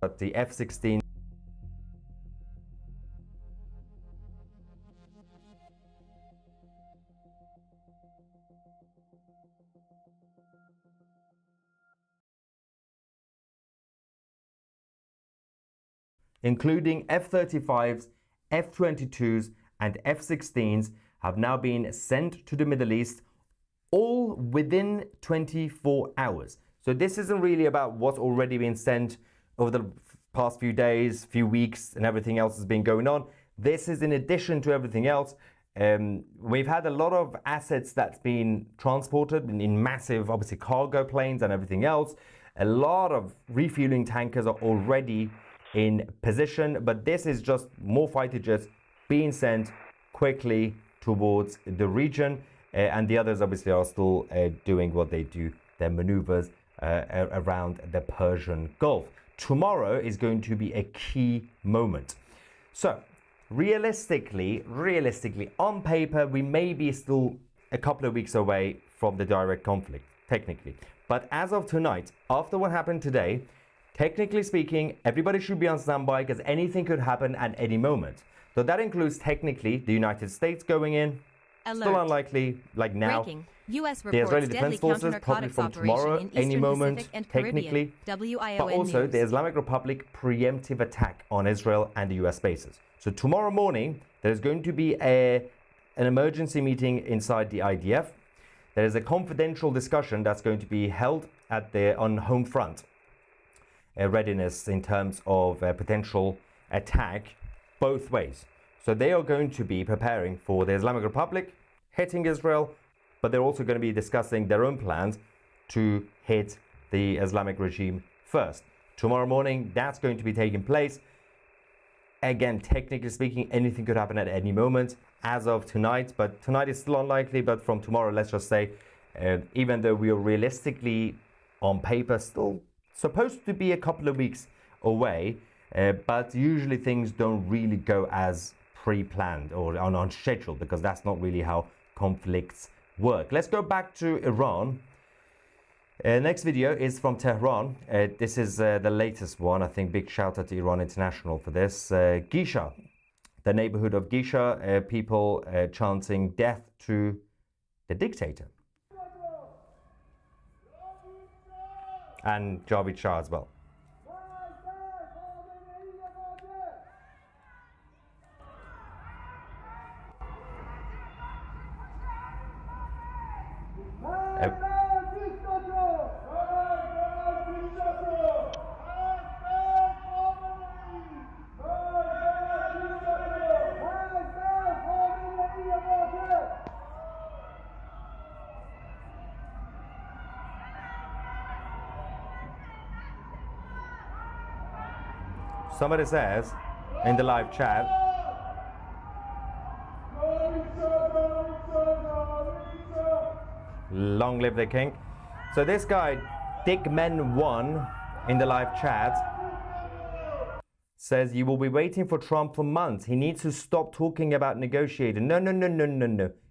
S12: But the F-16 including F-35s, F-22s and F-16s have now been sent to the Middle East, all within 24 hours. So this isn't really about what's already been sent over the past few days, few weeks, and everything else has been going on. This is in addition to everything else. We've had a lot of assets that's been transported in massive, obviously, cargo planes and everything else. A lot of refueling tankers are already in position, but this is just more fighter jets being sent quickly towards the region, and the others obviously are still doing what they do, their maneuvers around the Persian Gulf. Tomorrow is going to be a key moment. So realistically, on paper, we may be still a couple of weeks away from the direct conflict, technically. But as of tonight, after what happened today, technically speaking, everybody should be on standby because anything could happen at any moment. So that includes technically the United States going in.
S6: Alert.
S12: Still unlikely, like now.
S6: Breaking. U.S.
S12: The
S6: reports
S12: Israeli
S6: deadly
S12: Defense Forces probably
S6: counter-narcotics
S12: from
S6: operation
S12: tomorrow,
S6: in
S12: any
S6: Eastern
S12: moment,
S6: Pacific and
S12: technically.
S6: Caribbean. WION
S12: But also
S6: News.
S12: the Islamic Republic preemptive attack on Israel and the US bases. So tomorrow morning, there's going to be an emergency meeting inside the IDF. There is a confidential discussion that's going to be held on home front. Readiness in terms of potential attack both ways. So they are going to be preparing for the Islamic Republic hitting Israel, but they're also going to be discussing their own plans to hit the Islamic regime first. Tomorrow morning, that's going to be taking place. Again, technically speaking, anything could happen at any moment as of tonight, but tonight is still unlikely. But from tomorrow, let's just say, even though we are realistically on paper still supposed to be a couple of weeks away, but usually things don't really go as pre-planned or on schedule, because that's not really how conflicts work. Let's go back to Iran. Next video is from Tehran. This is the latest one. I think big shout out to Iran International for this. Gisha, the neighborhood of Gisha, people chanting death to the dictator. And Javid Shah as well. Somebody says in the live chat, long live the king. So this guy, Dickman1, in the live chat, says you will be waiting for Trump for months. He needs to stop talking about negotiating. No.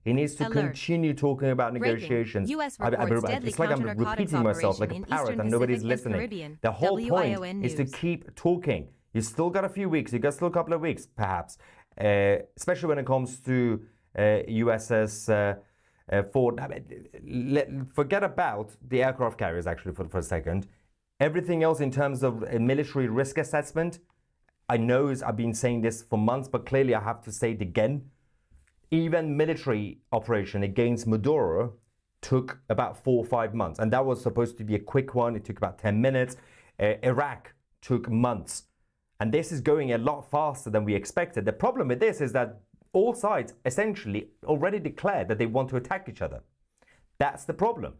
S12: He needs to continue talking about negotiations.
S6: US reports
S12: It's like I'm repeating myself like a parrot and nobody's listening. The whole point is to keep talking. You still got a few weeks. You got still a couple of weeks, perhaps, especially when it comes to USS Ford. Forget about the aircraft carriers, actually, for a second. Everything else in terms of a military risk assessment, I know I've been saying this for months, but clearly I have to say it again. Even military operation against Maduro took about 4 or 5 months, and that was supposed to be a quick one. It took about 10 minutes. Iraq took months, and this is going a lot faster than we expected. The problem with this is that all sides essentially already declared that they want to attack each other. That's the problem.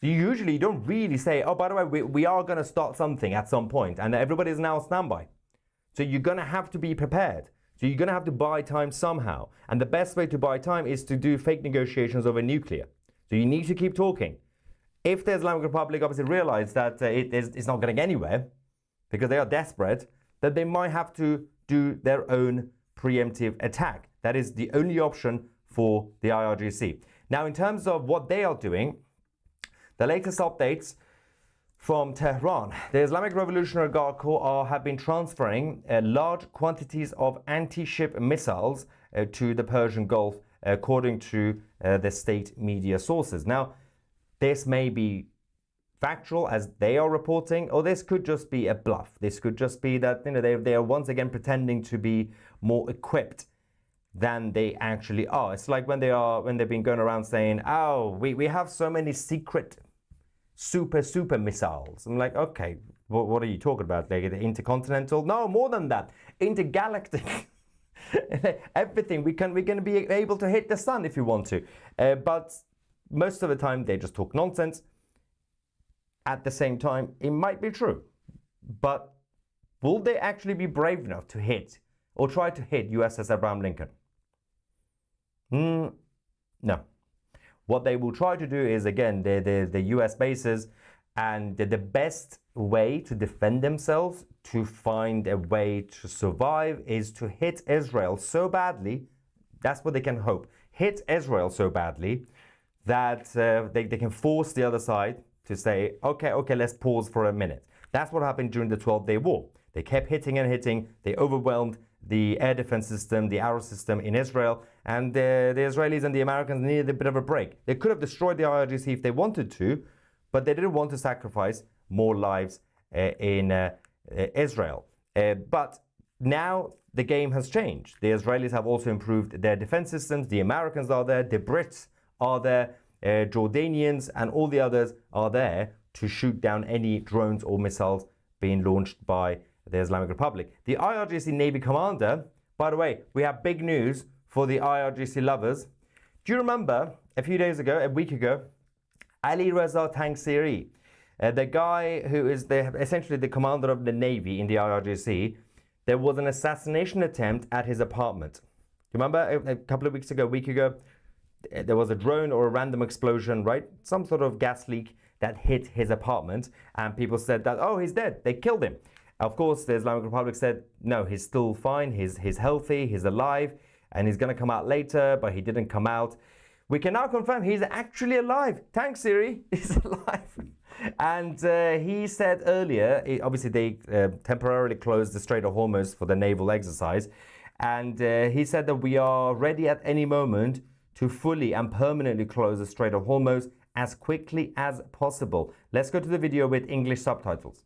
S12: You usually don't really say, oh, by the way, we are going to start something at some point, and everybody's now on standby. So you're going to have to be prepared. So you're going to have to buy time somehow. And the best way to buy time is to do fake negotiations over nuclear. So you need to keep talking. If the Islamic Republic obviously realize that it's not getting anywhere, because they are desperate, then they might have to do their own preemptive attack. That is the only option for the IRGC. Now, in terms of what they are doing, the latest updates from Tehran, the Islamic Revolutionary Guard Corps have been transferring large quantities of anti-ship missiles to the Persian Gulf, according to the state media sources. Now, this may be factual, as they are reporting, or this could just be a bluff. This could just be that they are once again pretending to be more equipped than they actually are. It's like when they've been going around saying, oh, we have so many secret super missiles. I'm like, okay, what are you talking about? Like the intercontinental? No, more than that. Intergalactic. Everything. We're going to be able to hit the sun if you want to. But most of the time, they just talk nonsense. At the same time, it might be true. But will they actually be brave enough to hit or try to hit USS Abraham Lincoln? No. What they will try to do is, again, the US bases, and the best way to defend themselves, to find a way to survive, is to hit Israel so badly. That's what they can hope. Hit Israel so badly that they can force the other side to say, okay, let's pause for a minute. That's what happened during the 12-day war. They kept hitting and hitting. They overwhelmed the air defense system, the arrow system in Israel, and the Israelis and the Americans needed a bit of a break. They could have destroyed the IRGC if they wanted to, but they didn't want to sacrifice more lives in Israel. But now the game has changed. The Israelis have also improved their defense systems. The Americans are there, the Brits are there, Jordanians and all the others are there to shoot down any drones or missiles being launched by the Islamic Republic. The IRGC Navy commander, by the way, we have big news for the IRGC lovers. Do you remember a week ago, Ali Reza Tangsiri, the guy who is essentially the commander of the Navy in the IRGC, there was an assassination attempt at his apartment. You remember a couple of weeks ago, a week ago, there was a drone or a random explosion, right? Some sort of gas leak that hit his apartment, and people said that, oh, he's dead, they killed him. Of course, the Islamic Republic said, no, he's still fine, he's healthy, he's alive, and he's going to come out later, but he didn't come out. We can now confirm he's actually alive. Tangsiri is alive. And he said earlier, obviously they temporarily closed the Strait of Hormuz for the naval exercise, and he said that we are ready at any moment to fully and permanently close the Strait of Hormuz as quickly as possible. Let's go to the video with English subtitles.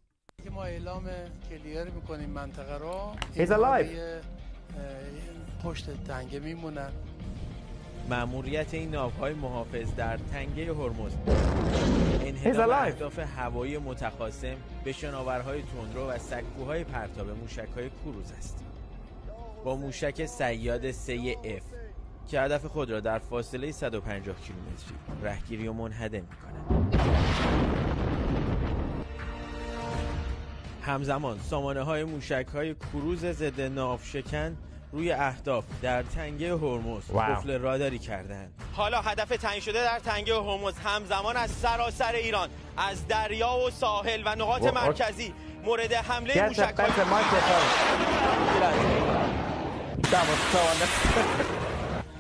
S12: He's alive.
S13: مأموریت این ناوهای محافظ در تنگه هرمز انهدام اهداف هوایی متخاصم به شناورهای تندرو و سکوهای پرتاب موشک‌های کروز است. با موشک صیاد 3F که هدف خود را در فاصله 150 کیلومتری رهگیری و منهدم می‌کند. همزمان سامانه‌های موشک‌های کروز ضد ناوشکن روی اهداف در تنگه هرمز قفل راداری کردند. حالا هدف تعیین شده در تنگه هرمز همزمان از سراسر ایران، از دریا و ساحل و نقاط مرکزی مورد حمله
S12: Get a better microphone. That was so unnecessary.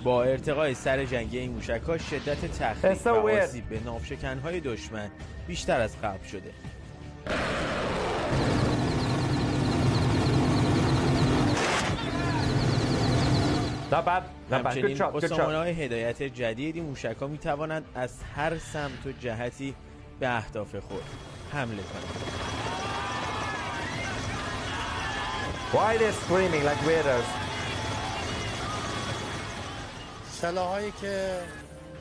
S13: با ارتقای سر جنگی این موشک‌ها شدت تخریب و آسیب به ناوشکن‌های دشمن بیشتر از قبل شده. همچنین با سامانه‌های هدایت جدید این موشک‌ها می‌توانند از هر سمت و جهتی به اهداف خود حمله کنند.
S12: Why they screaming like weirdos?
S15: سلاحایی که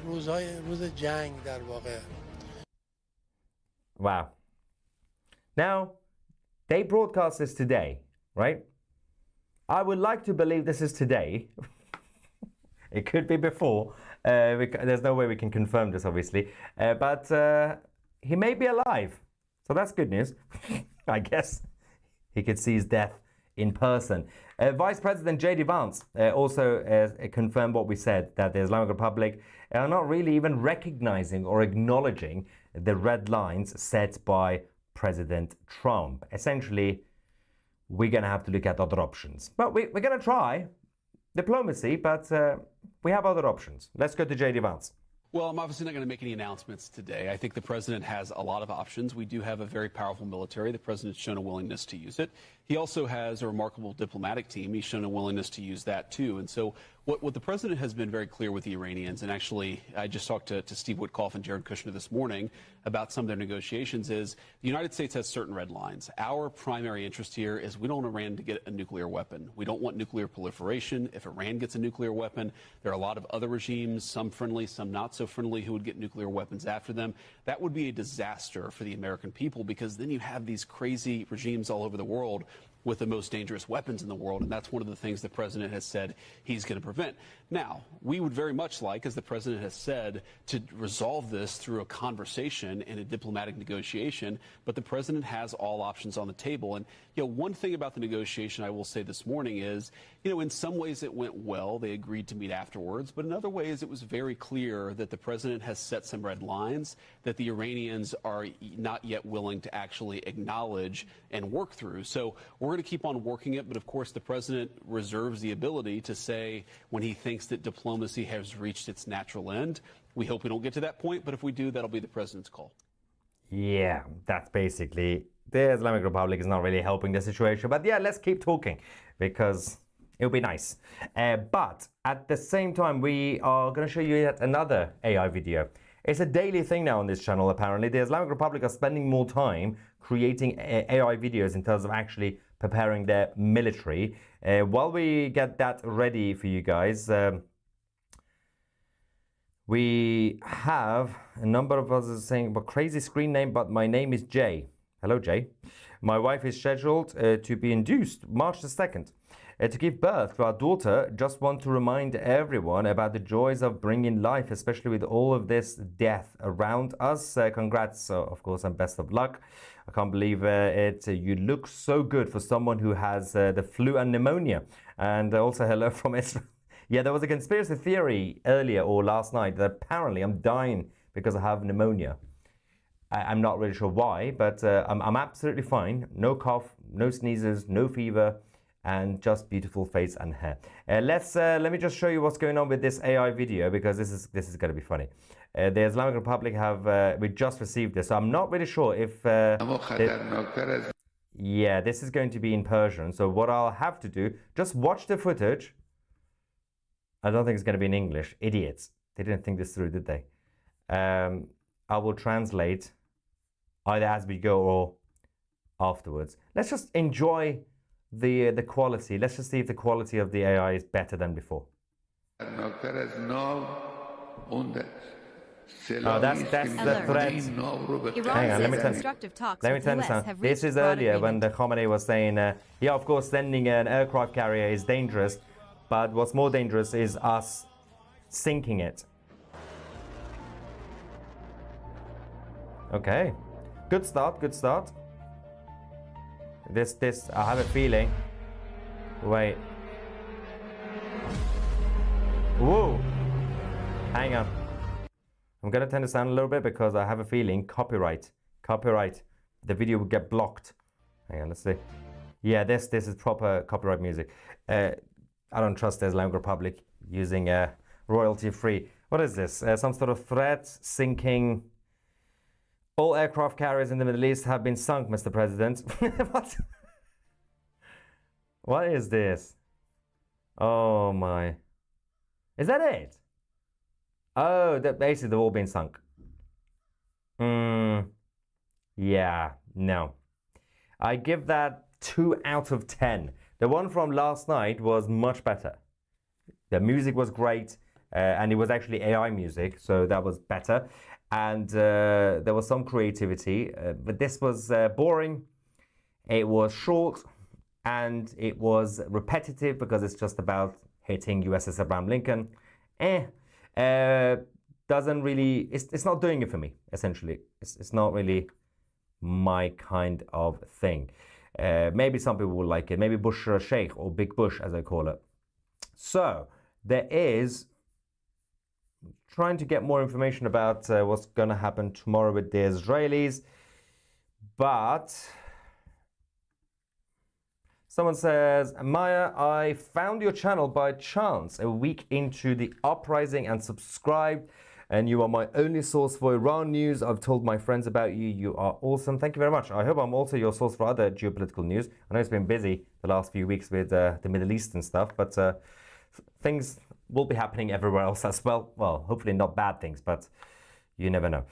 S15: روز جنگ در واقع.
S12: Wow. Now, they broadcast this today, right? I would like to believe this is today. It could be before. There's no way we can confirm this, obviously. But he may be alive. So that's good news. I guess he could see his death in person. Vice President J.D. Vance also confirmed what we said, that the Islamic Republic are not really even recognizing or acknowledging the red lines set by President Trump. Essentially, we're going to have to look at other options. But we're going to try diplomacy, but we have other options. Let's go to J.D. Vance.
S16: Well, I'm obviously not going to make any announcements today. I think the president has a lot of options. We do have a very powerful military. The president's shown a willingness to use it. He also has a remarkable diplomatic team. He's shown a willingness to use that too. And so what the president has been very clear with the Iranians, and actually I just talked to Steve Witkoff and Jared Kushner this morning about some of their negotiations, is the United States has certain red lines. Our primary interest here is we don't want Iran to get a nuclear weapon. We don't want nuclear proliferation. If Iran gets a nuclear weapon, there are a lot of other regimes, some friendly, some not so friendly, who would get nuclear weapons after them. That would be a disaster for the American people, because then you have these crazy regimes all over the world with the most dangerous weapons in the world, and that's one of the things the president has said he's going to prevent. Now, we would very much like, as the president has said, to resolve this through a conversation and a diplomatic negotiation, but the president has all options on the table. And, one thing about the negotiation I will say this morning is, in some ways it went well. They agreed to meet afterwards, but in other ways it was very clear that the president has set some red lines that the Iranians are not yet willing to actually acknowledge and work through. So we're going to keep on working it, but of course the president reserves the ability to say when he thinks that diplomacy has reached its natural end. We hope we don't get to that point, but if we do, that'll be the president's call.
S12: Yeah, that's basically, the Islamic Republic is not really helping the situation. But yeah, let's keep talking because it'll be nice. But at the same time, we are going to show you yet another AI video. It's a daily thing now on this channel, apparently. The Islamic Republic are spending more time creating AI videos in terms of actually preparing their military. While we get that ready for you guys, we have a number of us saying, but crazy screen name, but my name is Jay. Hello, Jay. My wife is scheduled to be induced March the 2nd to give birth to our daughter. Just want to remind everyone about the joys of bringing life, especially with all of this death around us. Congrats, of course, and best of luck. I can't believe it. You look so good for someone who has the flu and pneumonia. And also hello from Israel. Yeah, there was a conspiracy theory earlier or last night that apparently I'm dying because I have pneumonia. I'm not really sure why, but I'm absolutely fine. No cough, no sneezes, no fever, and just beautiful face and hair. Let me just show you what's going on with this AI video, because this is going to be funny. The Islamic Republic we just received this, so I'm not really sure if yeah, this is going to be in Persian. So what I'll have to do, just watch the footage. I don't think it's going to be in English. Idiots. They didn't think this through, did they? I will translate either as we go or afterwards. Let's just enjoy the quality. Let's just see if the quality of the AI is better than before. Oh, that's the threat. Hang on, let me turn this on. This is earlier when the Khamenei was saying, yeah, of course, sending an aircraft carrier is dangerous, but what's more dangerous is us sinking it. Okay, good start, good start. This, I have a feeling. Wait. Whoa. Hang on. I'm gonna turn this down a little bit because I have a feeling copyright. The video will get blocked. Hang on, let's see. Yeah, this is proper copyright music. I don't trust the Islamic Republic using royalty-free. What is this? Some sort of threat sinking. All aircraft carriers in the Middle East have been sunk, Mr. President. What? What is this? Oh my. Is that it? Oh, basically they've all been sunk. Yeah, no. I give that 2 out of 10. The one from last night was much better. The music was great, and it was actually AI music, so that was better. And there was some creativity, but this was boring. It was short, and it was repetitive because it's just about hitting USS Abraham Lincoln. Doesn't really, it's not doing it for me, essentially. It's not really my kind of thing. Maybe some people will like it. Maybe Bush Sheikh, or Big Bush as I call it. So there is, trying to get more information about what's going to happen tomorrow with the Israelis, but someone says, Maya, I found your channel by chance a week into the uprising and subscribed, and you are my only source for Iran news. I've told my friends about you. You are awesome. Thank you very much. I hope I'm also your source for other geopolitical news. I know it's been busy the last few weeks with the Middle East and stuff, but things will be happening everywhere else as well. Well, hopefully not bad things, but you never know.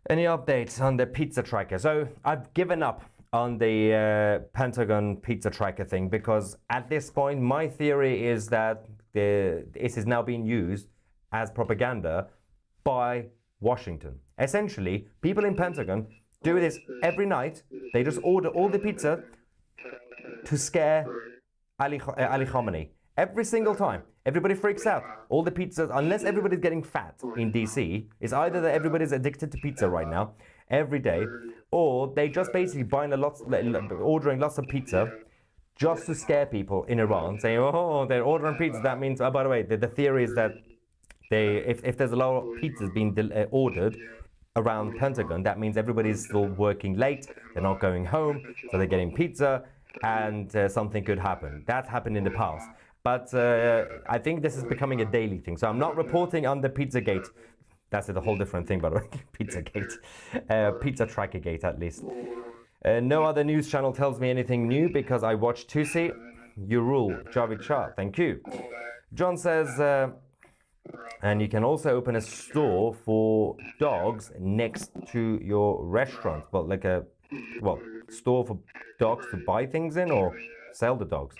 S12: Any updates on the pizza tracker? So I've given up on the Pentagon pizza tracker thing, because at this point, my theory is that it is now being used as propaganda by Washington. Essentially, people in Pentagon do this every night. They just order all the pizza to scare Ali Khamenei. Every single time. Everybody freaks out. All the pizzas, unless everybody's getting fat in DC, it's either that everybody's addicted to pizza right now, every day, or they just basically ordering lots of pizza just to scare people in Iran, saying, oh, they're ordering pizza. That means, oh, by the way, the theory is that if there's a lot of pizzas being ordered around Pentagon, that means everybody's still working late, they're not going home, so they're getting pizza, and something could happen. That's happened in the past. But I think this is becoming a daily thing. So I'm not reporting on the Pizzagate. That's a whole different thing, by the way. Pizzagate. Pizza Tracker Gate, at least. No other news channel tells me anything new because I watch Tusi. You rule. Javid Shah. Thank you. John says, and you can also open a store for dogs next to your restaurant. Well, like a store for dogs to buy things in, or sell the dogs?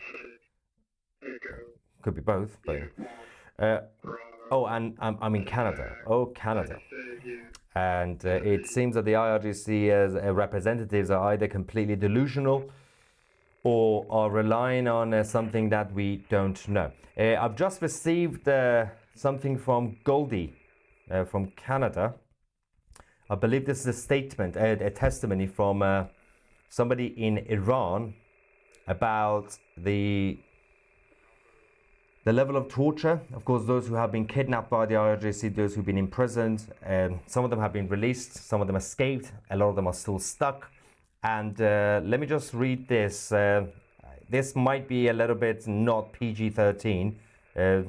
S12: Could be both. But, oh, and I'm in Canada. Oh, Canada. And it seems that the IRGC representatives are either completely delusional or are relying on something that we don't know. I've just received something from Goldie from Canada. I believe this is a statement, a testimony from somebody in Iran about the level of torture. Of course, those who have been kidnapped by the IRGC, those who've been imprisoned, some of them have been released, some of them escaped, a lot of them are still stuck. And let me just read this. This might be a little bit not PG-13,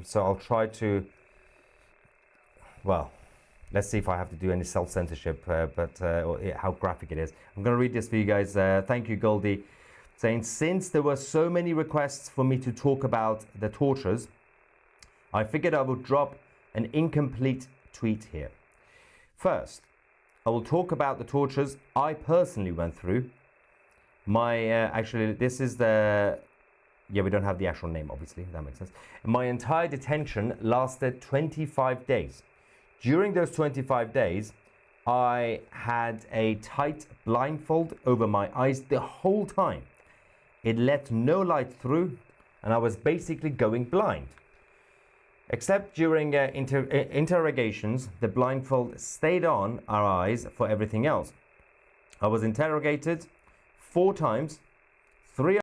S12: so I'll try to, well, let's see if I have to do any self-censorship, or how graphic it is. I'm going to read this for you guys. Thank you, Goldie. Saying, since there were so many requests for me to talk about the tortures, I figured I would drop an incomplete tweet here. First, I will talk about the tortures I personally went through. Actually, this is the, we don't have the actual name, obviously, that makes sense. My entire detention lasted 25 days. During those 25 days, I had a tight blindfold over my eyes the whole time. It let no light through, and I was basically going blind. Except during interrogations, the blindfold stayed on our eyes for everything else. I was interrogated 4 times, 3